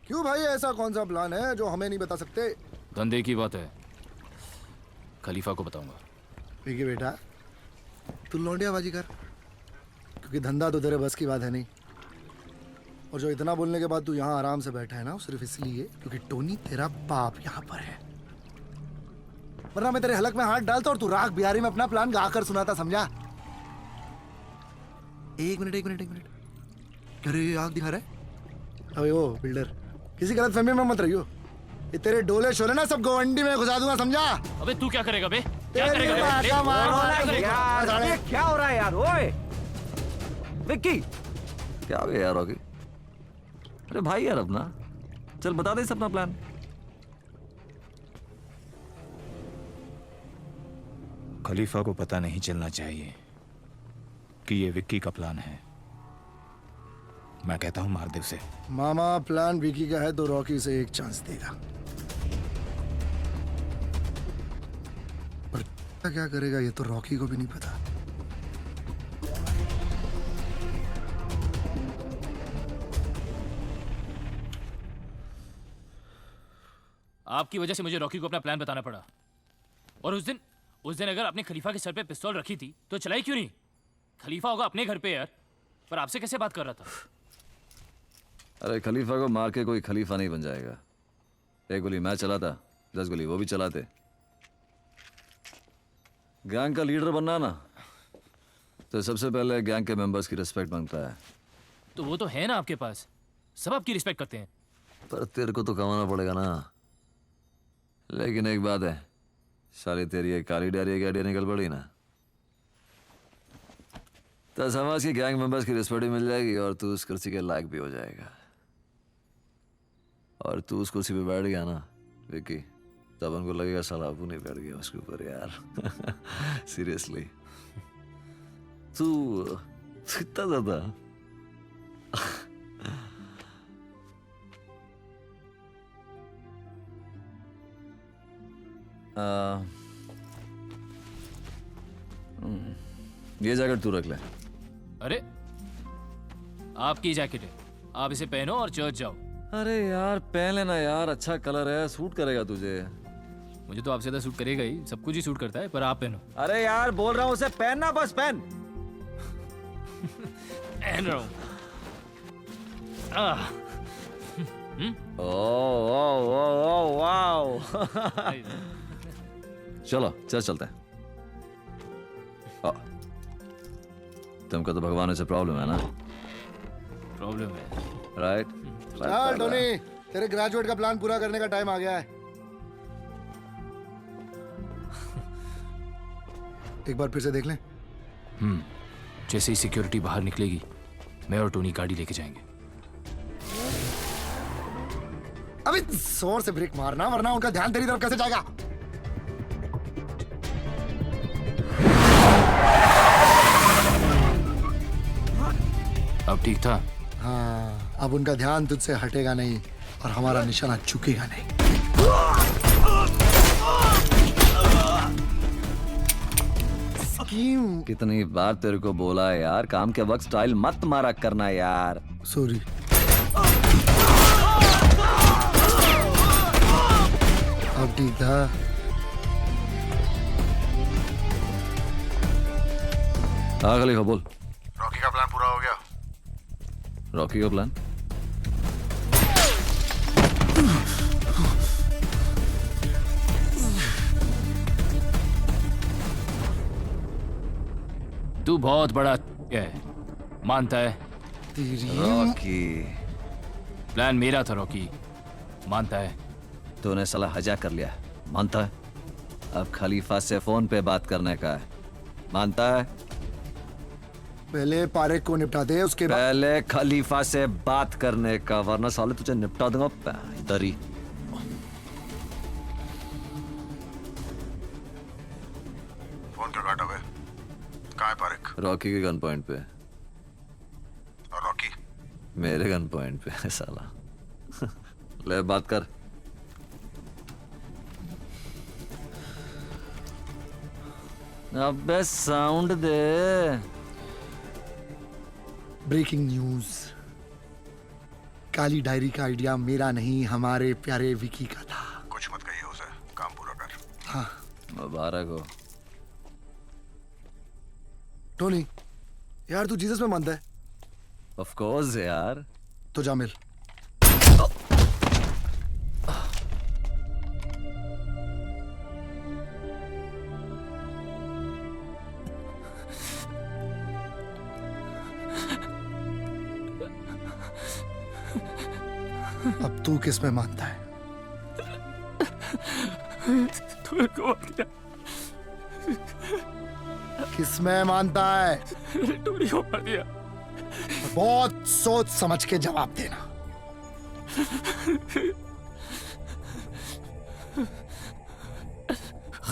B: क्यों भाई, ऐसा कौन सा प्लान है जो हमें नहीं बता सकते?
A: धंधे की बात है, खलीफा को बताऊंगा।
B: ठीक है बेटा, तू लौंडियाबाजी कर, क्योंकि धंधा तो तेरे बस की बात है नहीं। और जो इतना बोलने के बाद तू यहाँ आराम से बैठा है ना, सिर्फ इसलिए क्योंकि टोनी तेरा बाप यहाँ पर है, वरना मैं तेरे हलक में हाथ डालता और तू राग बिहारी में अपना प्लान गाकर सुनाता, समझा? एक मिनट। क्या रे आग दिखा रहा है? अबे वो बिल्डर, किसी गलत फहमी में मत रहियो। ये तेरे डोले शोले ना सब गवंडी में घुसा दूंगा, समझा?
A: अबे तू क्या करेगा बे? क्या
B: तेरी
A: करेगा बे?
B: बात मार।
G: यार ये क्या हो रहा है यार? ओए विक्की, क्या हो गया यार? होगी अरे भाई यार, अपना चल बता दे अपना प्लान।
H: खलीफा को पता नहीं चलना चाहिए कि ये विक्की का प्लान है। मैं कहता हूं मार दे उसे।
B: मामा प्लान विकी का है तो रॉकी से एक चांस देगा, पर क्या करेगा ये तो रॉकी को भी नहीं पता।
A: आपकी वजह से मुझे रॉकी को अपना प्लान बताना पड़ा। और उस दिन अगर आपने खलीफा के सर पे पिस्तौल रखी थी तो चलाई क्यों नहीं? खलीफा होगा अपने घर पे यार, पर आपसे कैसे बात कर रहा था?
G: अरे खलीफा को मार के कोई खलीफा नहीं बन जाएगा। एक गोली मैं चलाता, 10 गोली वो भी चलाते। गैंग का लीडर बनना ना, तो सबसे पहले गैंग के मेंबर्स की रिस्पेक्ट मांगता है।
A: तो वो तो है ना आपके पास, सब आपकी रिस्पेक्ट करते हैं।
G: पर तेरे को तो कमाना पड़ेगा ना। लेकिन एक बात है, साली तेरी एक काली डायरी की आइडिया निकल पड़ी ना, तो समाज की गैंग मेंबर्स की रिस्पेक्ट भी मिल जाएगी और तू उस कुर्सी के लायक भी हो जाएगा। और तू उस कुर्सी पे बैठ गया ना विक्की, तब उनको लगेगा साला अबू नहीं बैठ गया उसके ऊपर यार। सीरियसली तू इतना ज्यादा ये जैकेट तू रख ले।
A: अरे आपकी जैकेट है, आप इसे पहनो और चर्च जाओ।
G: अरे यार पहन लेना यार, अच्छा कलर है, सूट करेगा तुझे।
A: मुझे तो आपसे ज्यादा सूट करेगा ही, सब कुछ ही सूट करता है, पर आप पहनो।
G: अरे यार बोल रहा हूँ उसे पहनना, बस पहन।
A: पहन रहा हूँ।
G: Oh wow. चलो चल चलते हैं। तुमको तो भगवान से प्रॉब्लम है ना?
A: प्रॉब्लम है,
G: राइट?
L: चल टोनी, तेरे ग्रेजुएट का प्लान पूरा करने का टाइम आ गया है। एक बार फिर से देख लें।
A: जैसे ही सिक्योरिटी बाहर निकलेगी, मैं और टोनी गाड़ी लेके जाएंगे।
L: अभी जोर से ब्रेक मारना, वरना उनका ध्यान तेरी तरफ कैसे जाएगा?
A: अब ठीक था?
L: हाँ, अब उनका ध्यान तुझसे हटेगा नहीं और हमारा निशाना झुकेगा नहीं।
G: कितनी बार तेरे को बोला है यार, काम के वक्त स्टाइल मत मारा करना यार।
L: सॉरी। अब ठीक था?
G: हाँ खलीफा बोल।
L: रॉकी का प्लान पूरा हो गया।
G: रॉकी का प्लान?
A: तू बहुत बड़ा है, मानता है?
G: रॉकी
A: प्लान मेरा था रॉकी, मानता है?
G: तूने साला हजा कर लिया, मानता है? अब खलीफा से फोन पे बात करने का है, मानता है?
L: पहले पारेख को निपटा दे, उसके बाद
G: पहले खलीफा से बात करने का, वरना साले तुझे निपटा दूंगा दरी।
L: फोन क्यों काटा? कहाँ है पारेख?
G: रॉकी के गन पॉइंट पे।
L: और रॉकी?
G: मेरे गन पॉइंट पे है साला। ले बात कर। अबे साउंड दे।
L: ब्रेकिंग न्यूज, काली डायरी का आइडिया मेरा नहीं, हमारे प्यारे विकी का था। कुछ मत कहिए उसे, काम पूरा कर। हाँ
G: मुबारक हो।
L: टोनी यार, तू जीसस में मानता है?
G: ऑफ कोर्स यार।
L: तो जा मिल। अब तू किस में मानता है? किस में मानता है?
A: टोनी को मार दिया।
L: बहुत सोच समझ के जवाब देना।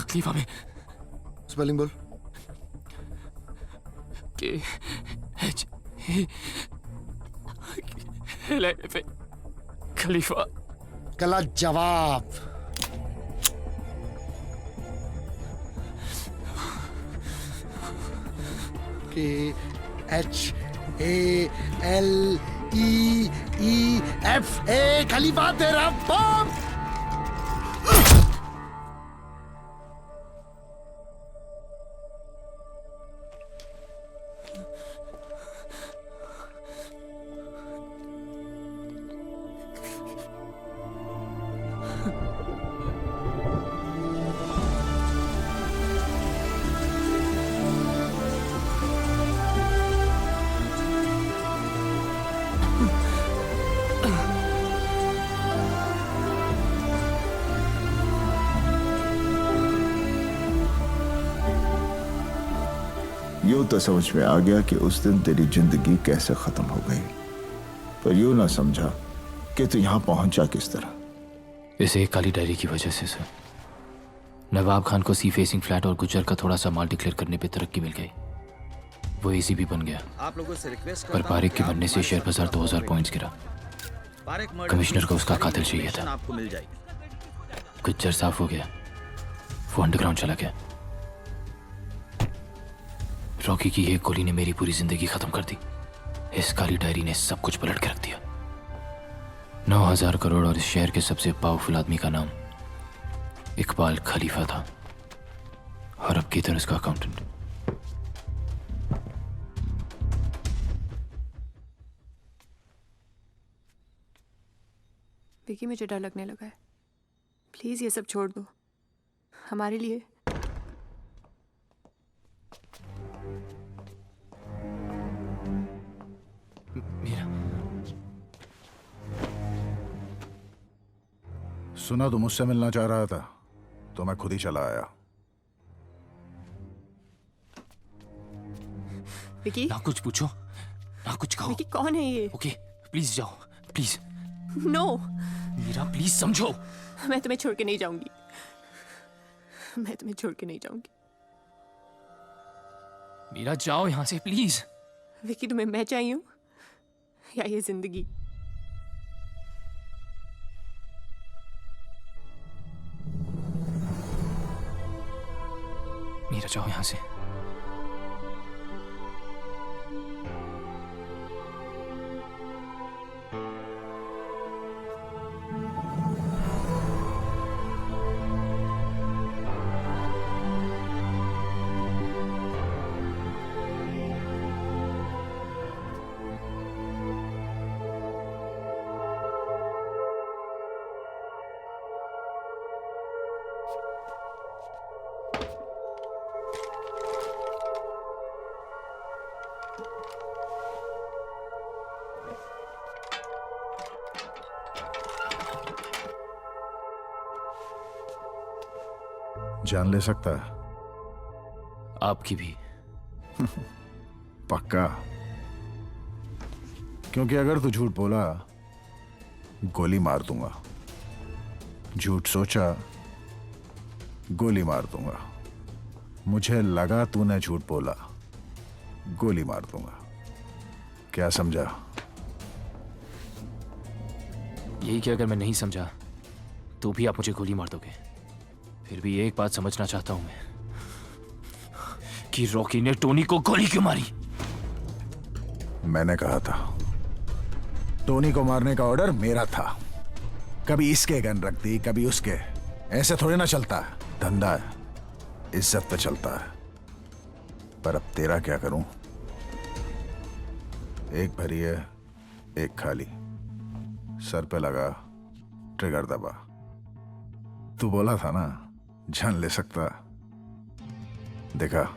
A: खलीफा में
L: स्पेलिंग बोल।
A: KHALIFA खलीफा।
L: गलत जवाब। KHALEFA खलीफा तेरा बाप।
B: यूं तो समझ में आ गया कि उस दिन तेरी जिंदगी कैसे खत्म हो गई, पर यूं ना समझा कि तू यहां पहुंचा किस तरह।
A: इसे एक काली डायरी की वजह से सर। नवाब खान को सी फेसिंग फ्लैट और गुजर का थोड़ा सा माल डिक्लेयर करने पे तरक्की मिल गई, वो एसीपी बन गया।
O: आप लोगों से रिक्वेस्ट
A: पर पारेख के मरने से शेयर बाजार 2000 पॉइंट्स गिरा। कमिश्नर को उसका कातिल चाहिए था।
O: आपको मिल जाएगी।
A: गुज्जर साफ हो गया, वो अंडरग्राउंड चला गया। रॉकी की एक गोली ने मेरी पूरी जिंदगी खत्म कर दी। इस काली डायरी ने सब कुछ पलट के रख दिया। 9,000 करोड़ और इस शहर के सबसे पावरफुल आदमी का नाम इकबाल खलीफा था, और अब किधर उसका अकाउंटेंट।
F: विकी, मुझे डर लगने लगा है। प्लीज ये सब छोड़ दो हमारे लिए।
L: सुना तू मुझसे मिलना चाह रहा था, तो मैं खुद ही चला आया।
F: विकी,
C: ना कुछ पूछो ना कुछ कहो।
F: विकी कौन है ये?
C: ओके प्लीज जाओ, प्लीज।
F: नो
C: मीरा प्लीज समझो।
F: मैं तुम्हें छोड़ के नहीं जाऊंगी। मैं तुम्हें छोड़ के नहीं जाऊंगी।
A: मीरा जाओ यहां से प्लीज।
F: विकी, तुम्हें मैं चाहिए हूं या ये जिंदगी?
A: मीरा जाओ यहां से।
L: जान ले सकता है?
A: आपकी भी।
L: पक्का? क्योंकि अगर तू झूठ बोला गोली मार दूंगा, झूठ सोचा गोली मार दूंगा, मुझे लगा तूने झूठ बोला गोली मार दूंगा। क्या समझा?
A: यही कि अगर मैं नहीं समझा तो भी आप मुझे गोली मार दोगे। फिर भी एक बात समझना चाहता हूं मैं कि रॉकी ने टोनी को गोली क्यों मारी।
L: मैंने कहा था टोनी को मारने का ऑर्डर मेरा था। कभी इसके गन रख दी, कभी उसके। ऐसे थोड़ी ना चलता है, धंधा है, इज्जत पे चलता है। पर अब तेरा क्या करूं? एक भरी है, एक खाली। सर पे लगा, ट्रिगर दबा। तू बोला था ना जान ले सकता। देखा?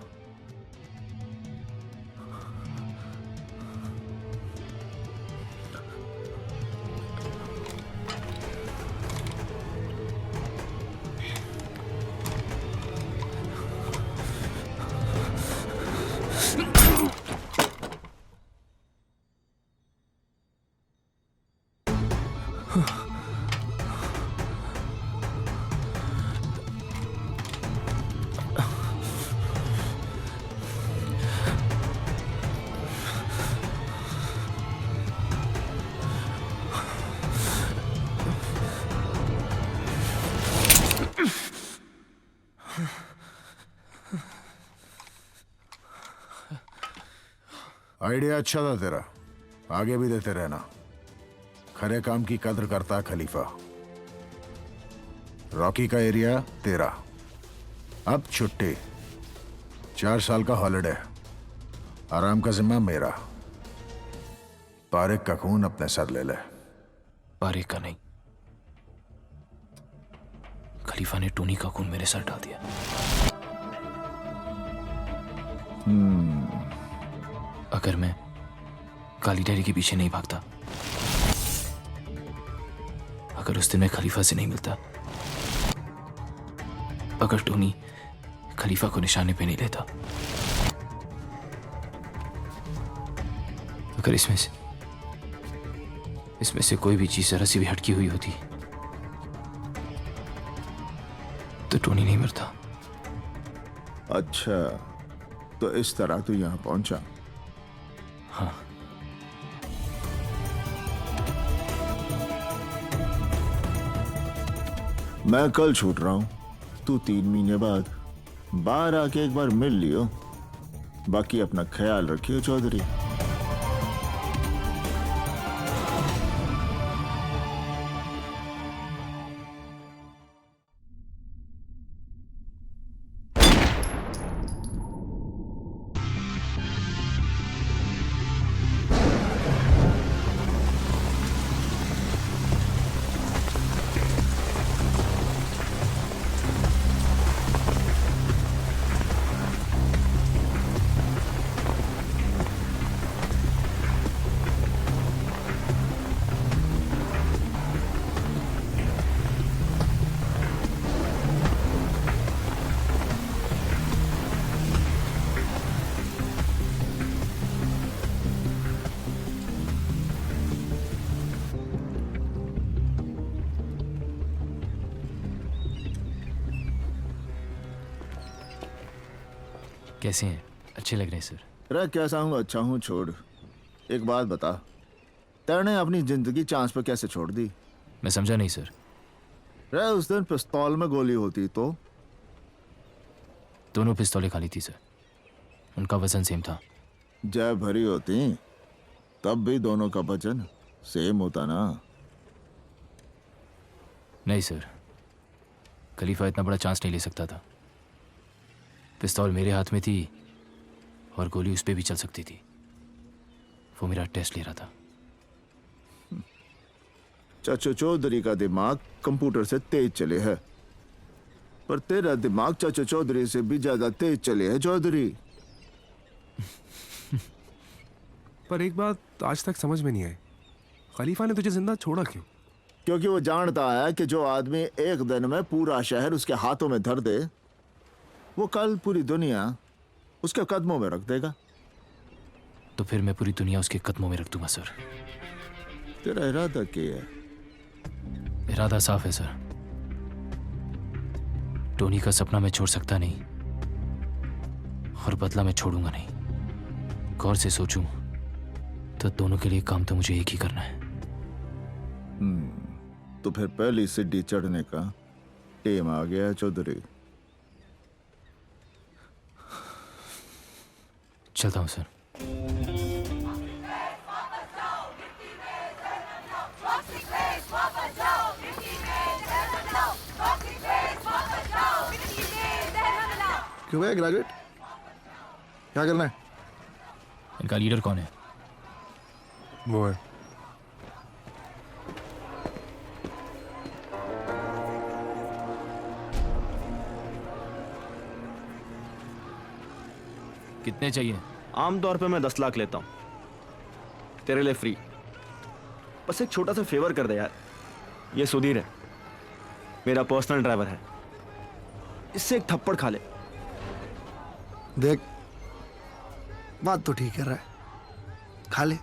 L: आइडिया अच्छा था तेरा, आगे भी देते रहना। खरे काम की कद्र करता खलीफा। रॉकी का एरिया तेरा, अब छुट्टी, 4 साल का हॉलिडे, आराम का जिम्मा मेरा। पारिक का खून अपने सर ले ले।
A: पारिक का नहीं, खलीफा ने टोनी का खून मेरे सर डाल दिया। अगर मैं काली डायरी के पीछे नहीं भागता, अगर उस दिन मैं खलीफा से नहीं मिलता, अगर टोनी खलीफा को निशाने पे नहीं लेता, अगर इसमें से कोई भी चीज जरा सी भी हटकी हुई होती तो टोनी नहीं मरता।
B: अच्छा, तो इस तरह तू यहां पहुंचा?
A: हाँ।
B: मैं कल छूट रहा हूं, तू 3 महीने बाद बाहर आके एक बार मिल लियो, बाकी अपना ख्याल रखिए चौधरी।
A: कैसे हैं? अच्छे लग रहे हैं सर।
B: अरे कैसा हूँ, अच्छा हूँ, छोड़। एक बात बता, तेने अपनी जिंदगी चांस पर कैसे छोड़ दी?
A: मैं समझा नहीं सर।
B: रे उस दिन पिस्तौल में गोली होती तो?
A: दोनों पिस्तौलें खाली थी सर, उनका वजन सेम था।
B: जय भरी होती तब भी दोनों का वजन सेम होता ना?
A: नहीं सर, खलीफा इतना बड़ा चांस नहीं ले सकता था। पिस्तौल मेरे हाथ में थी और गोली उस पे भी चल सकती थी। वो मेरा टेस्ट ले रहा था।
B: चाचा चौधरी का दिमाग कंप्यूटर से तेज चले है, पर तेरा दिमाग चाचा चौधरी से भी ज्यादा तेज चले है चौधरी।
M: पर एक बात आज तक समझ में नहीं आई, खलीफा ने तुझे जिंदा छोड़ा क्यों?
B: क्योंकि वो जानता है कि जो आदमी एक दिन में पूरा शहर उसके हाथों में धर दे, वो कल पूरी दुनिया उसके कदमों में रख देगा।
A: तो फिर मैं पूरी दुनिया उसके कदमों में रख दूंगा सर।
B: तेरा इरादा क्या है?
A: इरादा साफ है सर। टोनी का सपना मैं छोड़ सकता नहीं और बदला मैं छोड़ूंगा नहीं। गौर से सोचूं तो दोनों के लिए काम तो मुझे एक ही करना है।
B: तो फिर पहली सीढ़ी चढ़ने का टेम आ गया है चौधरी।
A: चलता हूं सर।
L: क्यों भैया ग्रेजुएट क्या करना है?
A: इनका लीडर कौन है?
M: वो है
A: कितने चाहिए?
P: आमतौर पे मैं 10 लाख लेता हूँ, तेरे लिए फ्री। बस एक छोटा सा फेवर कर दे यार। ये सुधीर है, मेरा पर्सनल ड्राइवर है, इससे एक थप्पड़ खा ले।
L: देख बात तो ठीक कर रहा है, खा ले।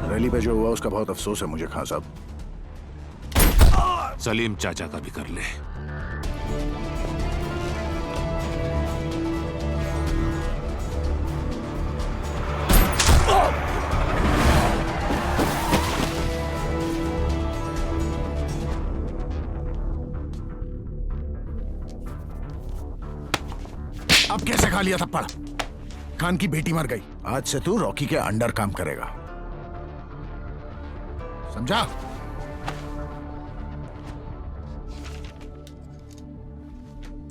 H: रैली पे जो हुआ उसका बहुत अफसोस है मुझे खान साहब।
J: सलीम चाचा का भी कर ले।
L: अब कैसे खा लिया थप्पड़? खान की बेटी मर गई, आज से तू रॉकी के अंडर काम करेगा, समझा?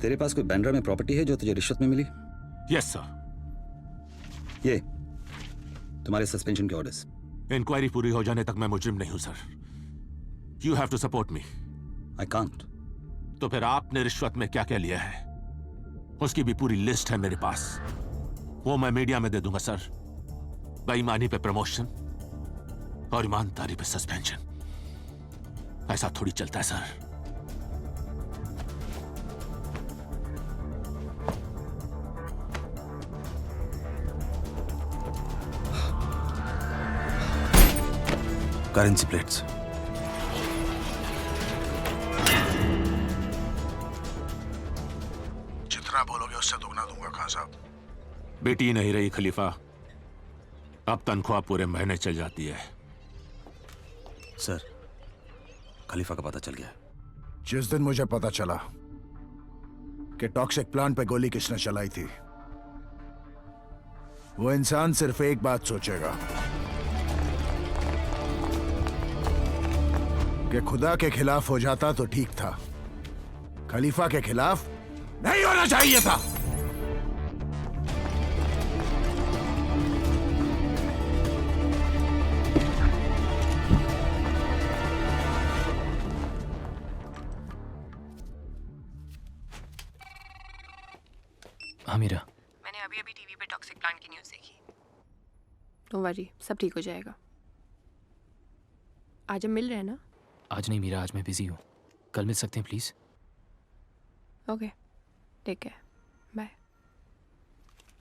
O: तेरे पास कोई बैंड्रा में प्रॉपर्टी है जो तुझे रिश्वत में मिली?
J: Yes sir.
O: ये तुम्हारे सस्पेंशन के ऑर्डर्स।
J: इंक्वायरी पूरी हो जाने तक मैं मुजरिम नहीं हूं sir. You have to support me.
O: I can't.
J: तो फिर आपने रिश्वत में क्या क्या लिया है उसकी भी पूरी लिस्ट है मेरे पास, वो मैं मीडिया में दे दूंगा सर। बेईमानी पे प्रमोशन और ईमानदारी पे सस्पेंशन। ऐसा थोड़ी चलता है सर।
M: Currency plates.
L: जितना बोलोगे उससे दुगना दूंगा खान साहब।
J: बेटी नहीं रही खलीफा, अब तनख्वाह पूरे महीने चल जाती है।
M: सर, खलीफा का पता चल गया।
L: जिस दिन मुझे पता चला कि टॉक्सिक प्लांट पे गोली किसने चलाई थी, वो इंसान सिर्फ एक बात सोचेगा कि खुदा के खिलाफ हो जाता तो ठीक था, खलीफा के खिलाफ नहीं होना चाहिए था।
A: हाँ मीरा,
F: मैंने अभी अभी टीवी पे टॉक्सिक प्लांट की न्यूज़ देखी। डोंट वरी, सब ठीक हो जाएगा। आज हम मिल रहे हैं ना?
A: आज नहीं मीरा, आज मैं बिजी हूँ, कल मिल सकते हैं please?
F: Okay, take care, bye.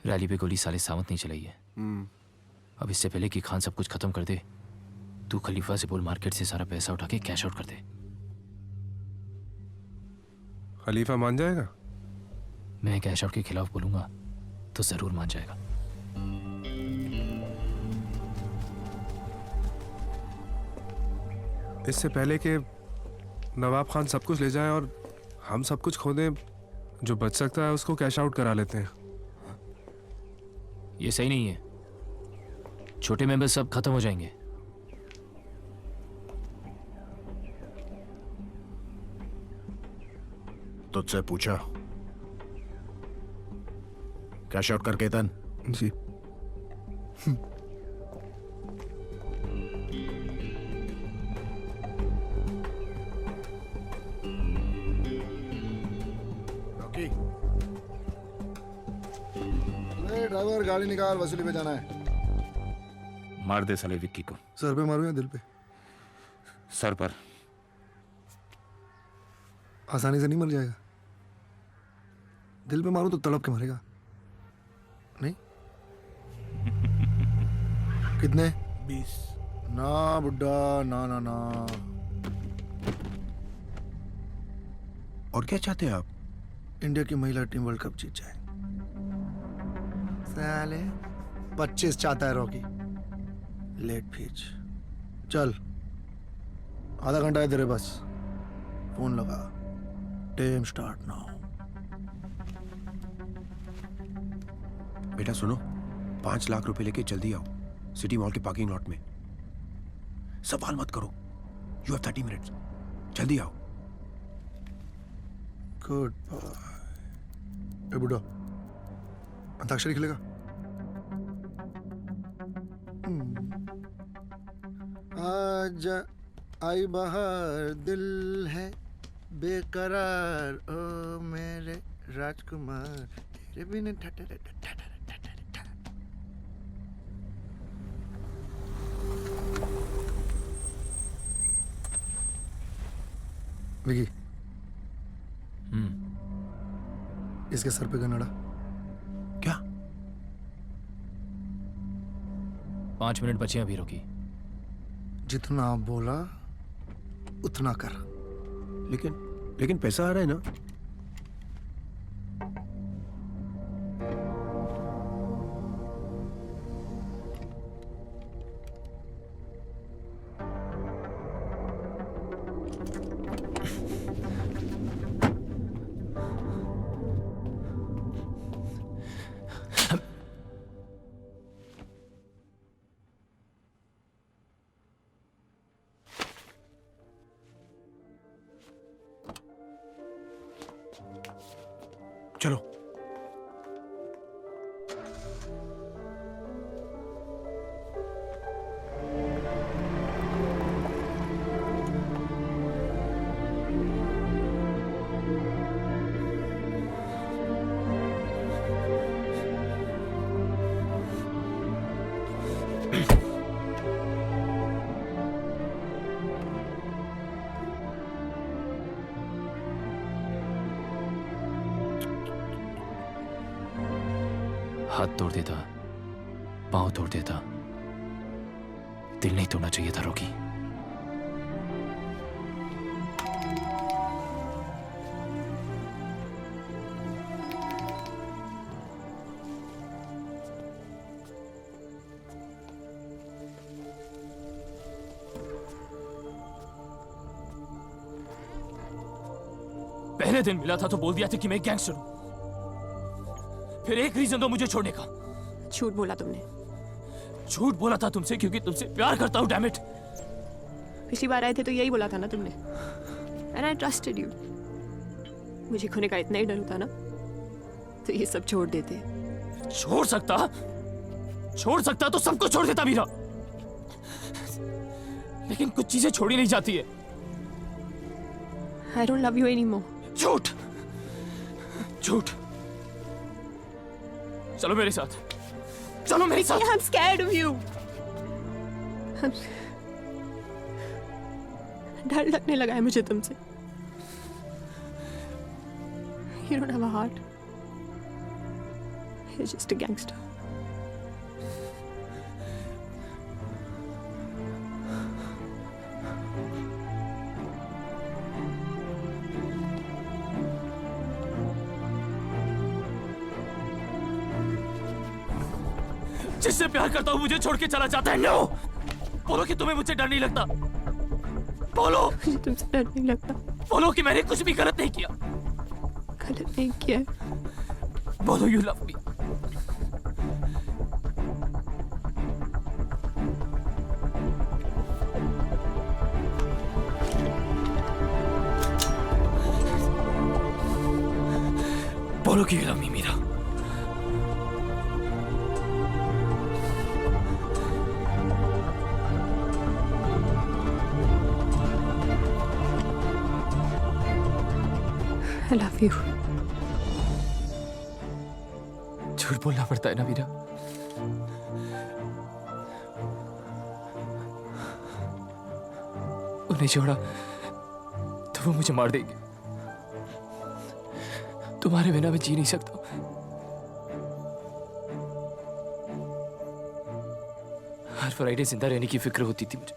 A: Rally पे गोली साले सावंत नहीं चलाई है। अब इससे पहले कि खान सब कुछ खत्म कर दे, तू खलीफा से बोल मार्केट से सारा पैसा उठा के कैश आउट कर दे।
M: खलीफा मान जाएगा?
A: मैं कैश आउट के खिलाफ बोलूंगा तो जरूर मान जाएगा।
M: इससे पहले कि नवाब खान सब कुछ ले जाए और हम सब कुछ खो दें, जो बच सकता है उसको कैश आउट करा लेते हैं।
A: ये सही नहीं है, छोटे मेंबर सब खत्म हो जाएंगे।
L: तुझसे पूछा कैश आउट करके तन
M: जी।
L: ड्राइवर गाड़ी निकाल, वसूली पे जाना है।
H: मार दे साले विक्की को।
L: सर पे मारूं या दिल पे?
H: सर पर।
L: आसानी से नहीं मर जाएगा, दिल पे मारूं तो तड़प के मरेगा। नहीं? कितने? 20। ना बुड्ढा, ना ना ना।
M: और क्या चाहते हैं आप?
L: इंडिया की महिला टीम वर्ल्ड कप जीत जाए। साले 25 चाहता है रॉकी। लेट फीच। चल, आधा घंटा है तेरे बस, फोन लगा। Time start now.
M: बेटा सुनो, 5 लाख रुपए लेके जल्दी आओ सिटी मॉल के पार्किंग लॉट में। सवाल मत करो, यू हैव 30 मिनट्स, जल्दी आओ।
L: Good bye. ए बुड्ढा, अंताक्षरी खेलेगा? आज आई बहार, दिल है बेकरार, ओ मेरे राजकुमार, तेरे बिन ठठर ठठर। विकी, इसके सर पे गनड़ा।
M: क्या?
A: 5 मिनट बचे अभी, रोकी।
L: जितना बोला उतना कर।
M: लेकिन पैसा आ रहा है ना? चलो।
A: हाथ तोड़ देता, पांव तोड़ देता, दिल नहीं तोड़ना चाहिए था रॉकी। पहले दिन मिला था तो बोल दिया था कि मैं गैंगस्टर हूं। फिर एक रीजन दो मुझे छोड़ने का।
F: झूठ बोला तुमने।
A: झूठ बोला था तुमसे क्योंकि तुमसे प्यार करता हूं, डैम इट।
F: पिछली बार आए थे तो यही बोला था ना तुमने। And I trusted you. मुझे खोने का इतना ही डर होता ना तो ये सब छोड़ देते।
A: छोड़ सकता तो सबको छोड़ देता मीरा। लेकिन कुछ चीजें छोड़ी नहीं जाती है।
F: आई डोंट लव यू एनीमोर।
A: झूठ। चलो मेरे साथ।
F: I'm scared of you. डर लगने लगा है मुझे तुमसे। You don't have a heart. You're just a gangster.
A: जिससे प्यार करता हूं मुझे छोड़ के चला जाता है। नो, बोलो कि तुम्हें मुझसे डर नहीं लगता। बोलो
F: मुझे तुमसे डर नहीं लगता।
A: बोलो कि मैंने कुछ भी गलत नहीं किया।
F: गलत नहीं किया।
A: बोलो यू लव मी। बोलो कि you love me Meera.
F: I love you.
A: झूठ बोलना पड़ता है ना मीरा। उन्हें छोड़ा तो वो मुझे मार देंगे। तुम्हारे बिना मैं जी नहीं सकता। हर फ्राइडे जिंदा रहने की फिक्र होती थी मुझे।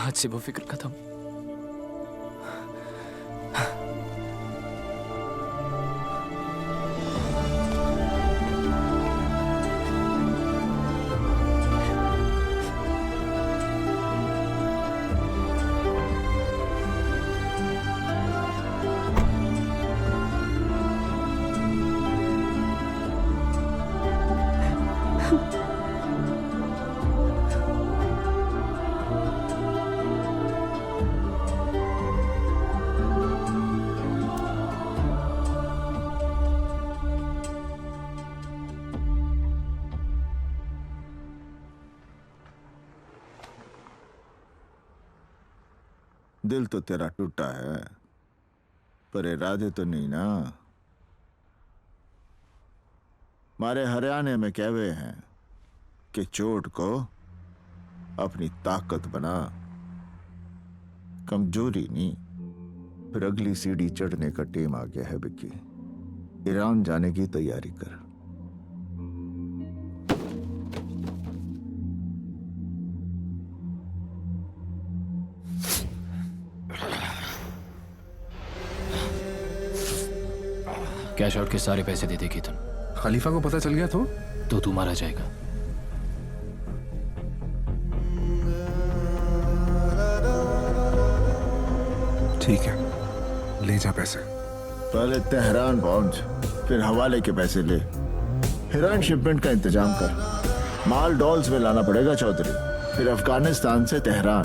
A: आज से वो फिक्र खत्म।
B: दिल तो तेरा टूटा है पर इरादे तो नहीं ना। हमारे हरियाणा में कहवे हैं कि चोट को अपनी ताकत बना, कमजोरी नहीं। फिर अगली सीढ़ी चढ़ने का टेम आ गया है विक्की। ईरान जाने की तैयारी कर।
A: कैश आउट के सारे पैसे दे दे केतन।
M: खलीफा को पता चल गया तो
A: तू मारा जाएगा।
M: ठीक है, ले जा पैसे।
B: पहले तेहरान पहुंच, फिर हवाले के पैसे ले। हेरोइन शिपमेंट का इंतजाम कर। माल डॉल्स में लाना पड़ेगा चौधरी, फिर अफगानिस्तान से तेहरान।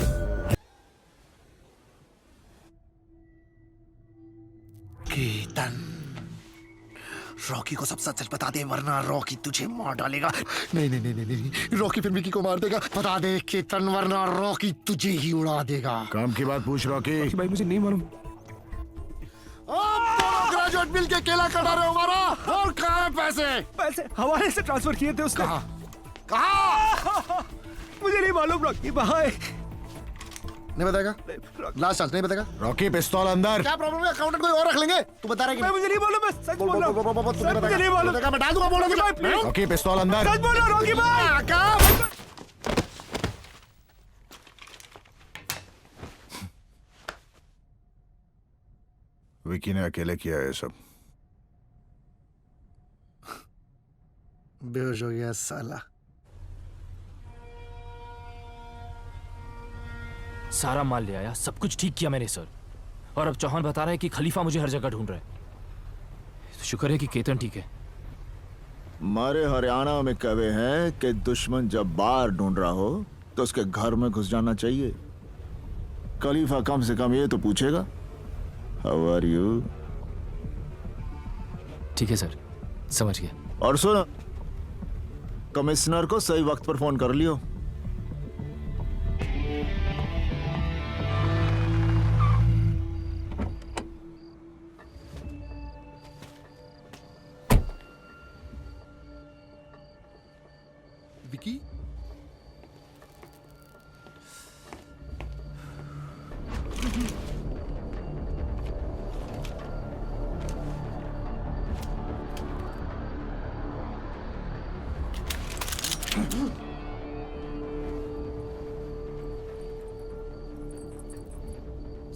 Q: रॉकी को सब सच सच बता दे, वरना रॉकी तुझे मार डालेगा। नहीं नहीं नहीं नहीं नहीं, रॉकी फिर विकी को मार देगा। बता दे केतन, वरना रॉकी तुझे ही उड़ा देगा।
L: काम की बात पूछ रॉकी।
M: भाई मुझे नहीं मालूम।
Q: ग्रेजुएट मिल के केला कटा रहे हो हमारा। और कहाँ है पैसे?
M: पैसे हवाले से ट्रांसफर किए थे उसने।
Q: कहाँ?
M: मुझे नहीं मालूम रॉकी भाई।
Q: नहीं बताएगा? लास्ट चांस, नहीं बताएगा?
L: रॉकी पिस्तौल अंदर।
Q: क्या प्रॉब्लम है? अकाउंटेंट कोई और रख लेंगे। तू बता रहा है कि
M: मुझे नहीं मालूम, मैं सच बोल रहा हूं।
Q: सच मुझे नहीं मालूम। मैं डाल दूंगा, बोल दूंगा।
L: रॉकी पिस्तौल अंदर।
M: सच बोल रहा हूं रॉकी भाई।
Q: क्या?
L: विकी ने अकेले किया है सब।
Q: बेहोश हो गया साला।
A: सारा माल ले आया, सब कुछ ठीक किया मैंने सर। और अब चौहान बता रहा है कि खलीफा मुझे हर जगह ढूंढ रहा है। तो शुक्र है कि केतन ठीक है।
B: हमारे हरियाणा में कहे हैं कि दुश्मन जब बाहर ढूंढ रहा हो तो उसके घर में घुस जाना चाहिए। खलीफा कम से कम ये तो पूछेगा, हाउ आर यू?
A: ठीक है सर, समझ गया।
B: और सुन, कमिश्नर को सही वक्त पर फोन कर लियो।
Q: विकी?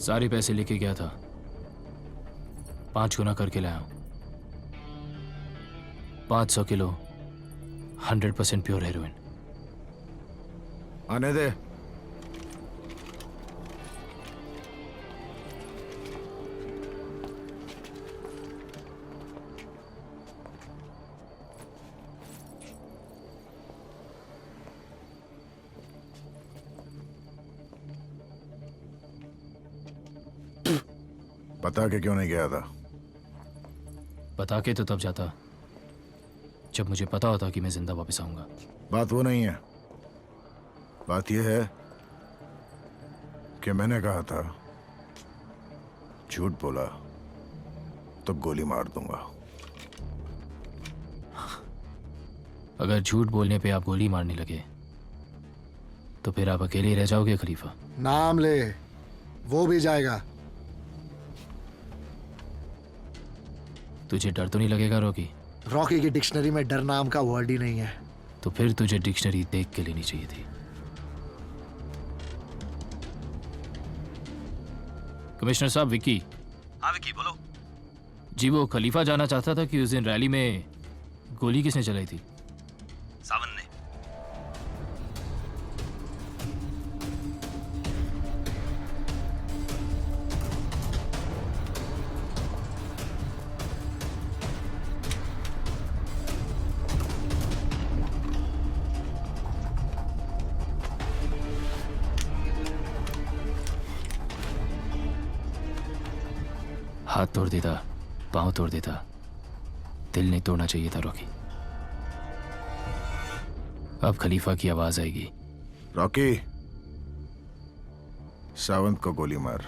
A: सारे पैसे लेके गया था, 5 गुना करके लाया हूं। 500 किलो 100% प्योर हेरोइन।
L: आने दे। बता के क्यों नहीं गया था?
A: बता के तो तब जाता जब मुझे पता होता कि मैं जिंदा वापस आऊंगा।
L: बात वो नहीं है, बात यह है कि मैंने कहा था झूठ बोला तो गोली मार दूंगा।
A: अगर झूठ बोलने पे आप गोली मारने लगे तो फिर आप अकेले ही रह जाओगे खलीफा।
Q: नाम ले, वो भी जाएगा।
A: तुझे डर तो नहीं लगेगा रॉकी?
Q: रॉकी की डिक्शनरी में डर नाम का वर्ड ही नहीं है।
A: तो फिर तुझे डिक्शनरी देख के लेनी चाहिए थी। कमिश्नर साहब, विकी।
O: हाँ विकी बोलो।
A: जी वो खलीफा जाना चाहता था कि उस दिन रैली में गोली किसने चलाई थी?
O: सावन ने।
A: हाथ तोड़ देता, पांव तोड़ देता, दिल नहीं तोड़ना चाहिए था रॉकी। अब खलीफा की आवाज आएगी।
L: रॉकी, सावंत को गोली मार।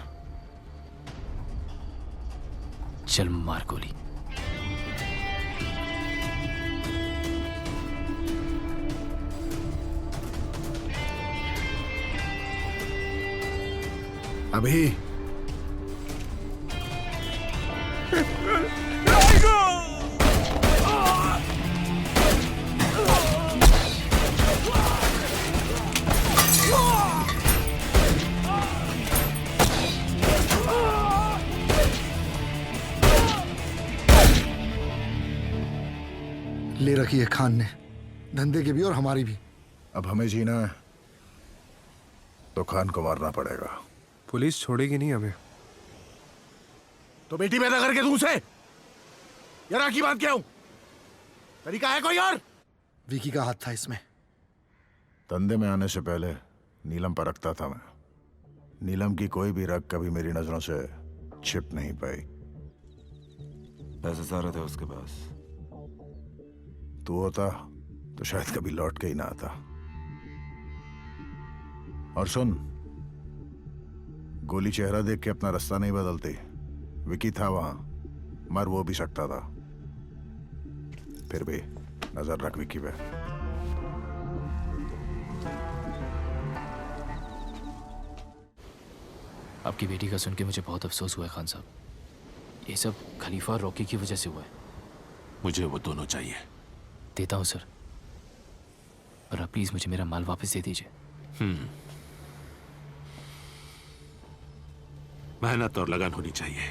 A: चल मार गोली।
L: अभी
Q: ले रखी है खान ने, धंधे की भी और हमारी भी।
L: अब हमें जीना है तो खान को मारना पड़ेगा।
M: पुलिस छोड़ेगी नहीं हमें।
L: तो बेटी पैदा करके दूं उसे? यार की बात क्या हूं? तरीका है कोई और?
Q: विकी का हाथ था इसमें।
L: धंधे में आने से पहले नीलम पर रखता था मैं। नीलम की कोई भी रग कभी मेरी नजरों से छिप नहीं पाई।
R: पैसे सारे थे उसके पास,
L: तू होता तो शायद कभी लौट के ही ना आता। और सुन, गोली चेहरा देख के अपना रास्ता नहीं बदलते। विकी था वहां, मर वो भी सकता था। फिर भी नजर रख विकी पे।
A: आपकी बेटी का सुन के मुझे बहुत अफसोस हुआ है खान साहब। ये सब खलीफा और रॉकी की वजह से हुआ है।
J: मुझे वो दोनों चाहिए।
A: देता हूँ सर, पर आप प्लीज मुझे मेरा माल वापस दे दीजिए।
J: मेहनत और लगन होनी चाहिए।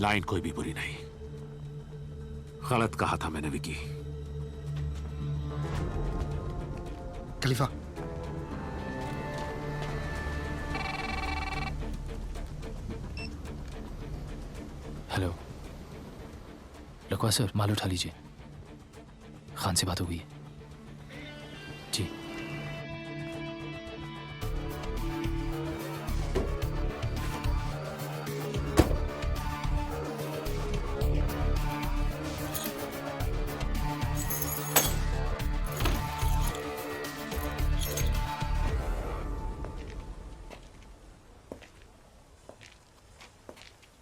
J: लाइन कोई भी बुरी नहीं। गलत कहा था मैंने विकी।
Q: खलीफा,
A: हेलो लकवा सर, माल उठा लीजिए। खान से बात हो गई है जी।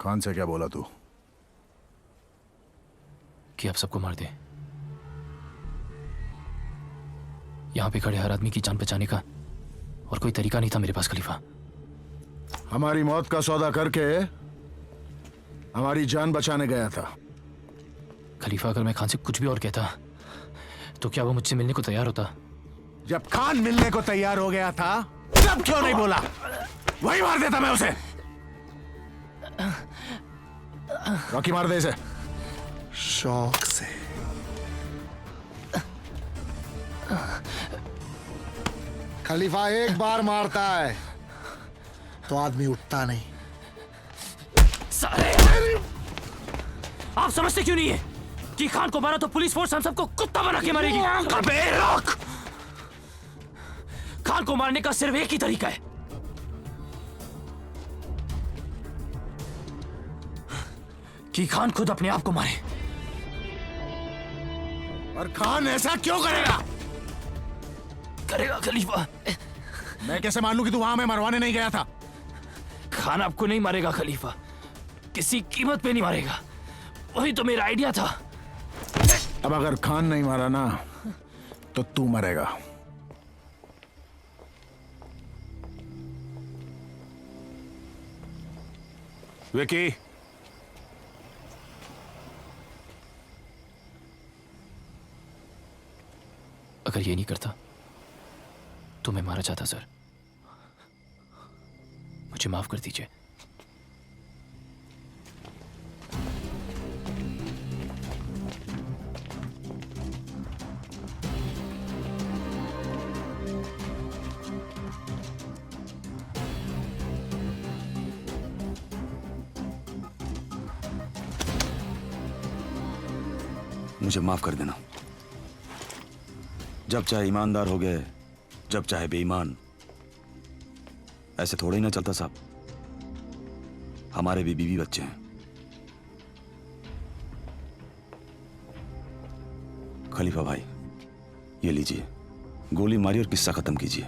L: खान से क्या बोला तू?
A: कि आप सबको मार दे। यहां पे खड़े हर आदमी की जान बचाने का और कोई तरीका नहीं था मेरे पास खलीफा।
L: हमारी मौत का सौदा करके हमारी जान बचाने गया था।
A: खलीफा, अगर मैं खान से कुछ भी और कहता तो क्या वो मुझसे मिलने को तैयार होता?
L: जब खान मिलने को तैयार हो गया था तब क्यों नहीं बोला? वही मार देता मैं उसे। रॉकी, मार दे इसे।
Q: शौक से। खलीफा एक बार मारता है तो आदमी उठता नहीं।
C: साले! आप समझते क्यों नहीं है कि खान को मारा तो पुलिस फोर्स हम सबको कुत्ता बना के मारेगी? अबे रोक! खान को मारने का सिर्फ एक ही तरीका है, कि खान खुद अपने आप को मारे।
L: और खान ऐसा क्यों करेगा?
A: करेगा खलीफा।
L: मैं कैसे मान लूं कि तू वहां में मरवाने नहीं गया था?
A: खान आपको नहीं मारेगा खलीफा, किसी कीमत पे नहीं मारेगा। वही तो मेरा आइडिया था।
L: अब अगर खान नहीं मारा ना तो तू मरेगा।
J: विकी,
A: अगर ये नहीं करता तो मैं मारा जाता सर। मुझे माफ कर दीजिए।
O: मुझे माफ कर देना। जब चाहे ईमानदार हो गए, जब चाहे बेईमान। ऐसे थोड़े ही ना चलता साहब। हमारे भी बीवी बच्चे हैं। खलीफा भाई, ये लीजिए, गोली मारी और किस्सा खत्म कीजिए।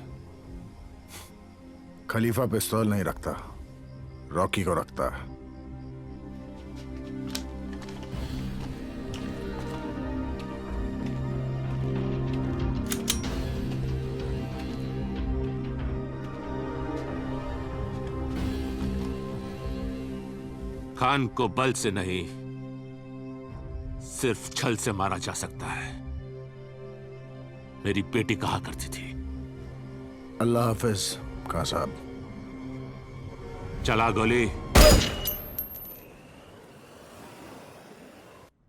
L: खलीफा पिस्तौल नहीं रखता, रॉकी को रखता है।
J: खान को बल से नहीं, सिर्फ छल से मारा जा सकता है। मेरी बेटी कहा करती थी।
L: अल्लाह हाफिज खान साहब।
J: चला गोली।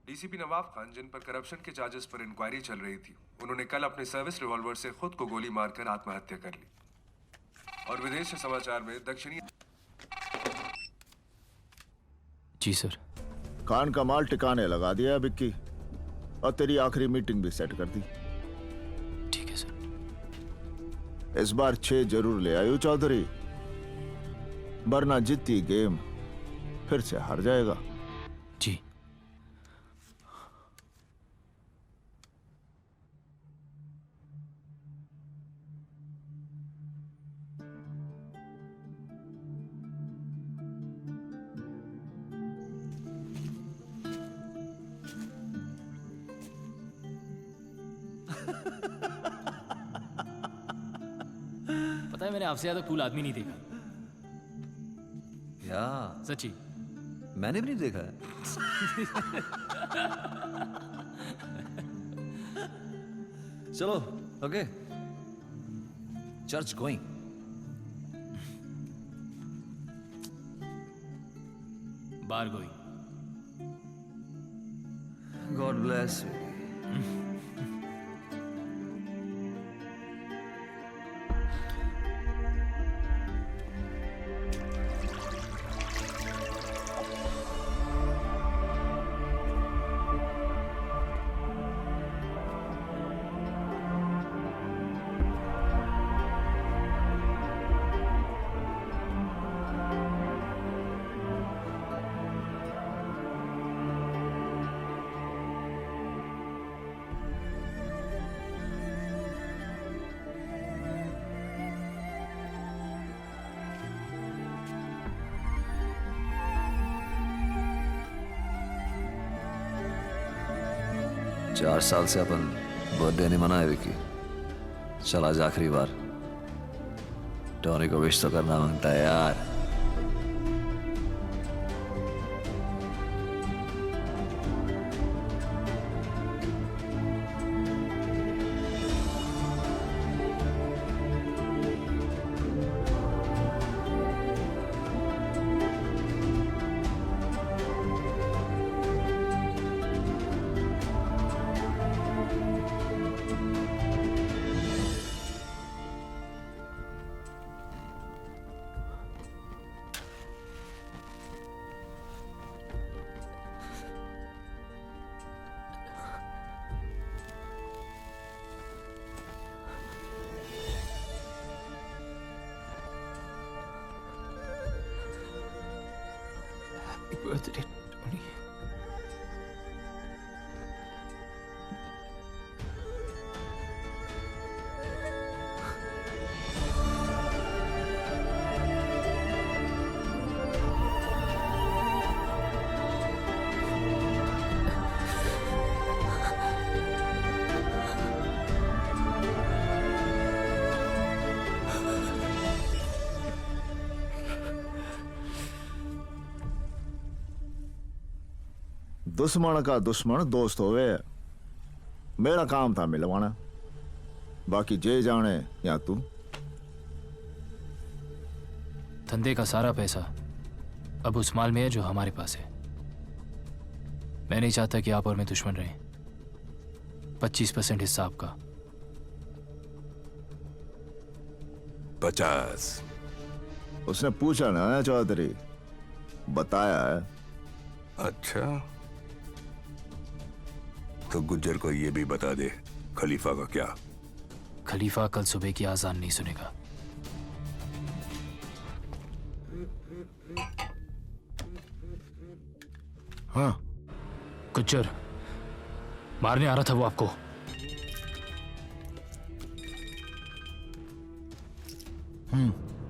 M: डीसीपी नवाब खान, जिन पर करप्शन के चार्जेस पर इंक्वायरी चल रही थी, उन्होंने कल अपने सर्विस रिवॉल्वर से खुद को गोली मारकर आत्महत्या कर ली। और विदेश से समाचार में दक्षिणी।
A: जी सर।
B: खान का माल टिकाने लगा दिया विक्की, और तेरी आखिरी मीटिंग भी सेट कर दी।
A: ठीक है सर।
B: इस बार 6 जरूर ले आयो चौधरी, वरना जीती गेम फिर से हार जाएगा।
A: जी। पता है मैंने आपसे ज्यादा कूल आदमी नहीं देखा।
G: या
A: सच्ची।
G: मैंने भी नहीं देखा है। चलो okay, church going.
A: Bar going.
G: God bless you. चार साल से अपन बर्थडे नहीं मनाए विकी। चल आज आखिरी बार टोनी को विश तो करना मांगता है यार।
A: Birthday Tony.
B: दुश्मन का दुश्मन दोस्त होवे। मेरा काम था मिलवाना, बाकी जे जाने या तू।
A: धंधे का सारा पैसा अब उस माल में है जो हमारे पास है। मैं नहीं चाहता कि आप और मैं दुश्मन रहें। 25% हिस्सा आपका।
J: 50।
B: उसने पूछा ना चौधरी, बताया है।
J: अच्छा तो गुज्जर को ये भी बता दे खलीफा का क्या।
A: खलीफा कल सुबह की आजान नहीं सुनेगा।
L: हाँ
A: गुज्जर मारने आ रहा था वो आपको।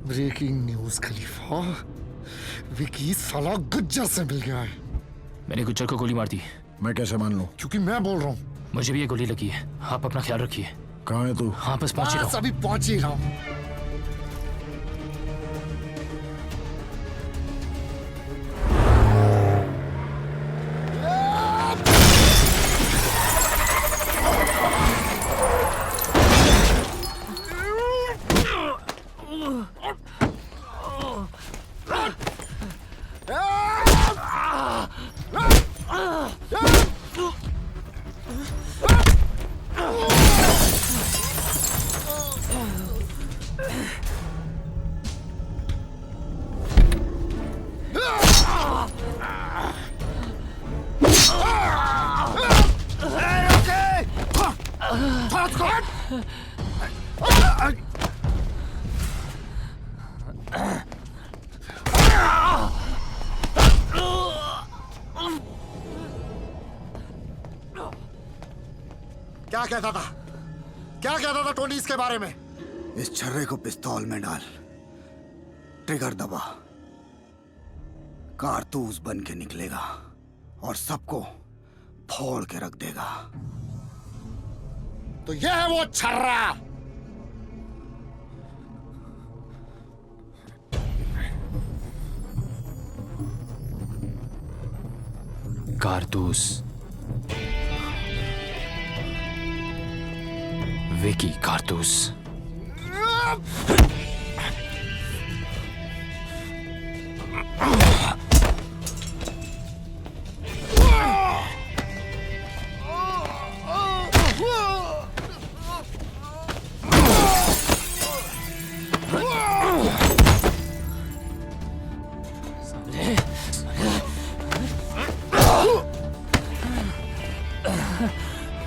Q: ब्रेकिंग न्यूज खलीफा, विकी साला गुज्जर से मिल गया है।
A: मैंने गुज्जर को गोली मार दी।
L: मैं कैसे मान लूं?
Q: क्योंकि मैं बोल रहा हूँ।
A: मुझे भी ये गोली लगी है। आप अपना ख्याल रखिए।
L: कहाँ है तू?
A: हाँ बस पहुंच ही रहा हूं।
Q: अभी पहुंच ही रहा हूँ। क्या कहता था? क्या कहता था टोनी इसके बारे में?
K: इस छर्रे को पिस्तौल में डाल, ट्रिगर दबा, कारतूस बन के निकलेगा और सबको फोड़ के रख देगा।
Q: तो यह है वो छर्रा।
A: कारतूस, विकी कारतूस।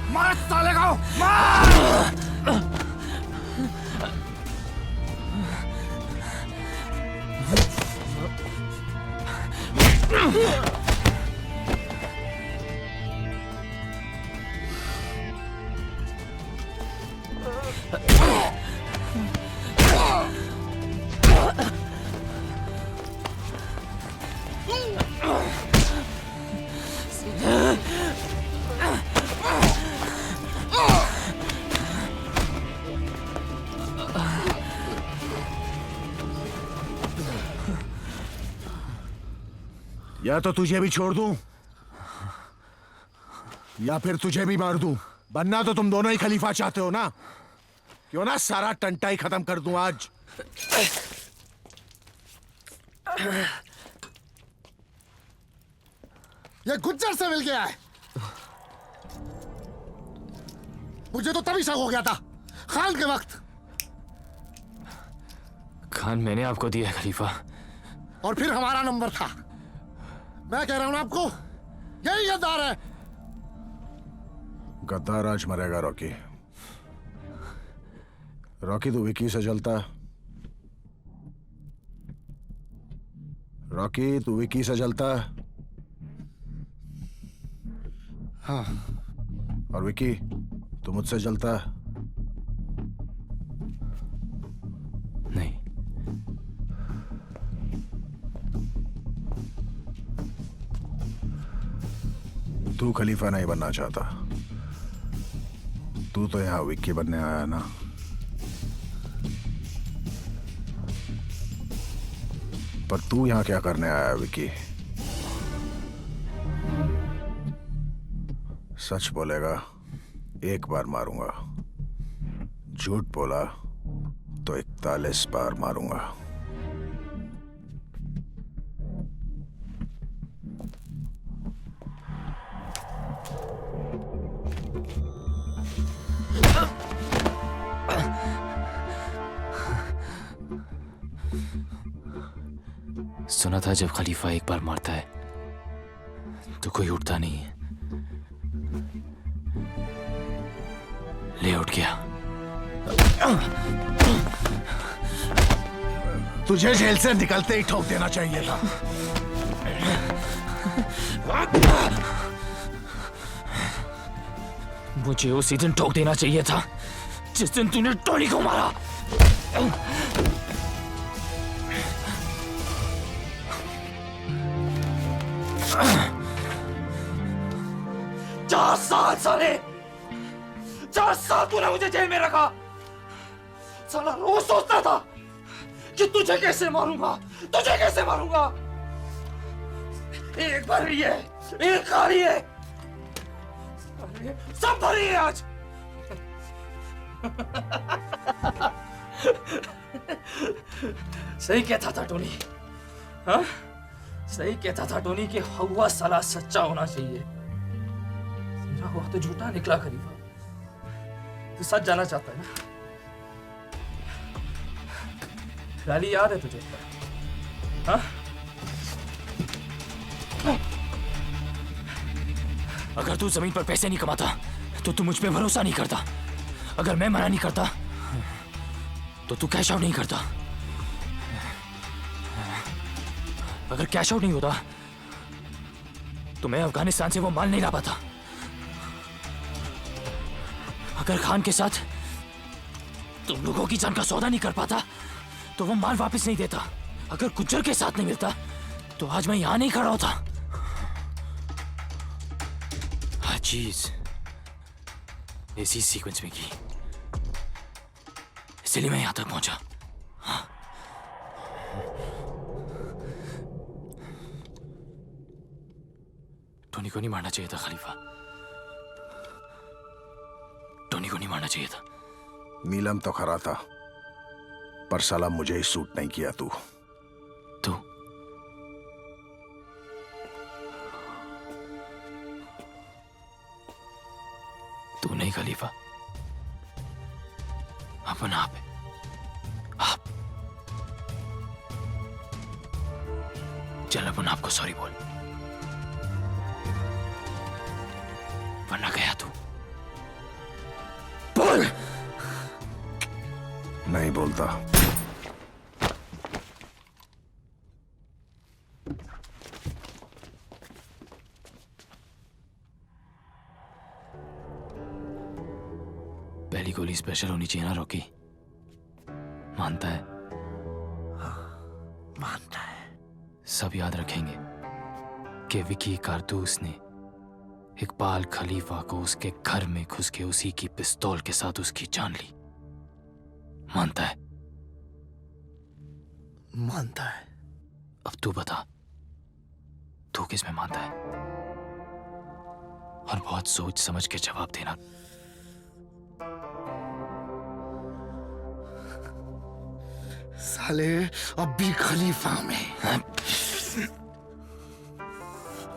Q: मार साले को, मार!
L: या तो तुझे भी छोड़ दूं या फिर तुझे भी मार दूं। बनना तो तुम दोनों ही खलीफा चाहते हो ना? क्यों ना सारा टंटा ही खत्म कर दूं आज।
Q: ये गुज्जर से मिल गया है। मुझे तो तभी शक हो गया था, खान के वक्त।
A: खान मैंने आपको दिया खलीफा।
Q: और फिर हमारा नंबर था। मैं कह रहा हूं ना आपको, यही गद्दार है।
L: गद्दार आज मरेगा रॉकी। रॉकी तो विकी से जलता है। रॉकी तू विकी से जलता है।
Q: हाँ।
L: और विकी तू मुझसे जलता है।
A: नहीं।
L: तू खलीफा नहीं बनना चाहता। तू तो यहां विक्की बनने आया ना। पर तू यहां क्या करने आया विक्की? सच बोलेगा एक बार मारूंगा, झूठ बोला तो 41 बार मारूंगा।
A: सुना था जब खलीफा एक बार मारता है तो कोई उठता नहीं है। ले उठ गया।
L: तुझे जेल से निकलते ही ठोक देना चाहिए था।
A: मुझे उसी दिन ठोक देना चाहिए था जिस दिन तूने टोनी को मारा।
C: चार साल साले, 4 साल तूने मुझे जेल में रखा। साला रोज सोचता था कि तुझे कैसे मारूंगा, तुझे कैसे मारूंगा। एक भर रही है, एक खा रही है, सब भरी है आज। सही कहता था टोनी, हाँ? सही कहता था टोनी कि हवा साला सच्चा होना चाहिए। तेरा हुआ तो झूठा निकला खलीफा। तू सच जाना चाहता है ना? रैली याद है तुझे? हाँ?
A: अगर तू जमीन पर पैसे नहीं कमाता तो तू मुझ पे भरोसा नहीं करता। अगर मैं मना नहीं करता तो तू कैश आउट नहीं करता। अगर कैश आउट नहीं होता तो मैं अफगानिस्तान से वो माल नहीं ला पाता। अगर खान के साथ तुम लोगों की जान का सौदा नहीं कर पाता तो वो माल वापस नहीं देता। अगर गुज्जर के साथ नहीं मिलता तो आज मैं यहां नहीं खड़ा होता। हर चीज इसी सीक्वेंस में की, इसलिए मैं यहां तक पहुंचा। हाँ। टोनी टोनी को नहीं मारना चाहिए था खलीफा, टोनी को नहीं मारना चाहिए था।
Q: नीलम तो खरा था, पर साला मुझे ही सूट नहीं किया तू।
A: तू नहीं खलीफा, अपन आप है, आप। चल अपन आपको सॉरी बोल, वरना गया तू। बोल।
Q: नहीं बोलता।
A: पहली गोली स्पेशल होनी चाहिए ना रॉकी? मानता है?
Q: मानता है।
A: सब याद रखेंगे कि विकी कारतूस ने इकबाल खलीफा को उसके घर में घुस के उसी की पिस्तौल के साथ उसकी जान ली। मानता है?
Q: मानता है।
A: अब तू बता, तू किस में मानता है? और बहुत सोच समझ के जवाब देना।
Q: साले अब भी खलीफा में।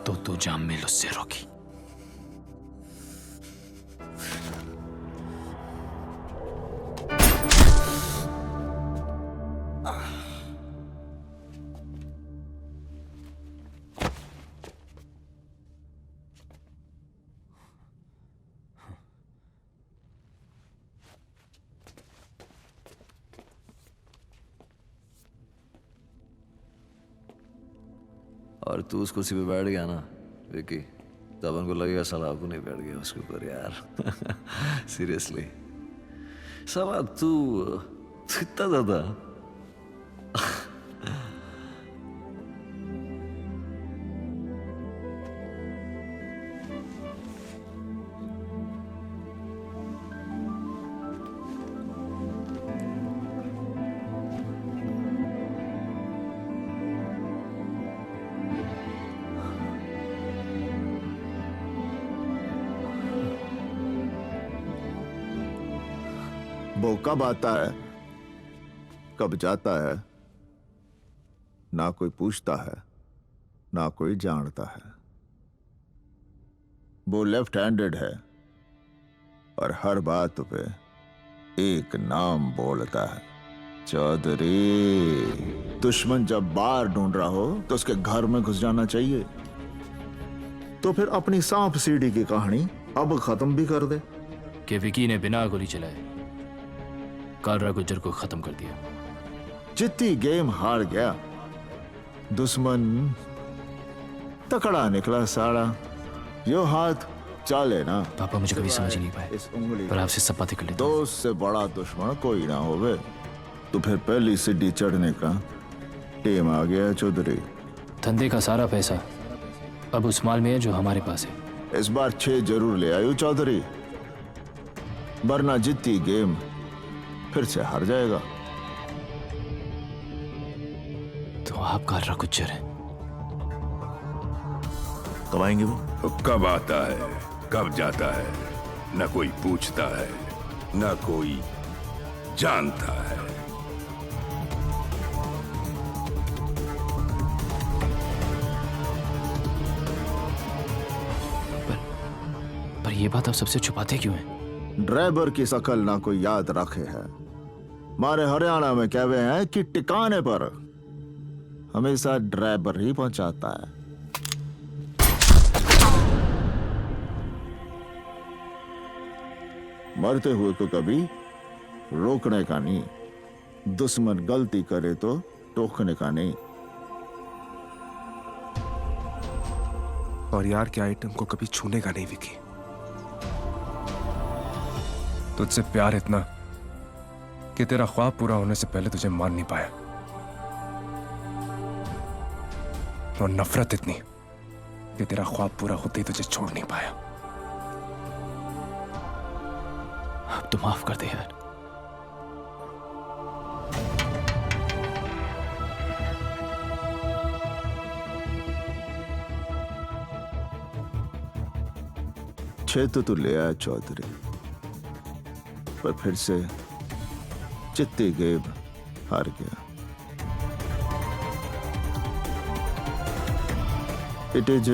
A: तो तू जाम में उससे रोकी।
G: और तू उस कुर्सी पे बैठ गया ना विकी, तब उनको लगेगा साला आपको नहीं बैठ गया उसके ऊपर यार। सीरियसली साला तू इतना ज्यादा
B: वो कब आता है, कब जाता है, ना कोई पूछता है, ना कोई जानता है। वो लेफ्ट हैंडेड है और हर बात पे एक नाम बोलता है, चौधरी। दुश्मन जब बाहर ढूंढ रहा हो तो उसके घर में घुस जाना चाहिए। तो फिर अपनी सांप सीढ़ी की कहानी अब खत्म भी कर दे।
A: कि विकी ने बिना गोली चलाए कालरा गुज्जर को खत्म कर दिया।
B: जितनी गेम हार गया, दुश्मन तकड़ा निकला साड़ा। यो हाथ चाले ना।
A: पापा मुझे कभी समझ ही नहीं पाए,
B: इस उंगली
A: पर आपसे सब बातें कर लेता हूं।
B: दोस्त से बड़ा दुश्मन कोई ना होवे। तो फिर पहली सीढ़ी चढ़ने का टेम आ गया चौधरी।
A: धंधे का सारा पैसा अब उस माल में है जो हमारे पास है।
B: इस बार 6 जरूर ले आयो चौधरी, वरना जीती गेम फिर से हार जाएगा।
A: तो आप कालरा गुज्जर हैं?
N: कब आएंगे वो?
R: कब आता है, कब जाता है, न कोई पूछता है, न कोई जानता है।
A: पर ये बात आप सबसे छुपाते क्यों हैं?
B: ड्राइवर की शकल ना कोई याद रखे है। हमारे हरियाणा में कहते हैं कि टिकाने पर हमेशा ड्राइवर ही पहुंचाता है। मरते हुए को कभी रोकने का नहीं, दुश्मन गलती करे तो टोकने का नहीं।
M: और यार के आइटम को कभी छूने का नहीं विकी। तुझसे प्यार इतना कि तेरा ख्वाब पूरा होने से पहले तुझे मान नहीं पाया, और नफरत इतनी कि तेरा ख्वाब पूरा होते ही तुझे छोड़ नहीं पाया।
A: अब तो माफ कर दे यार।
B: 6 तो तू ले आया चौधरी, पर फिर से चित्ती गेब हार गया। It is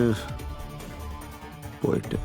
B: poetic.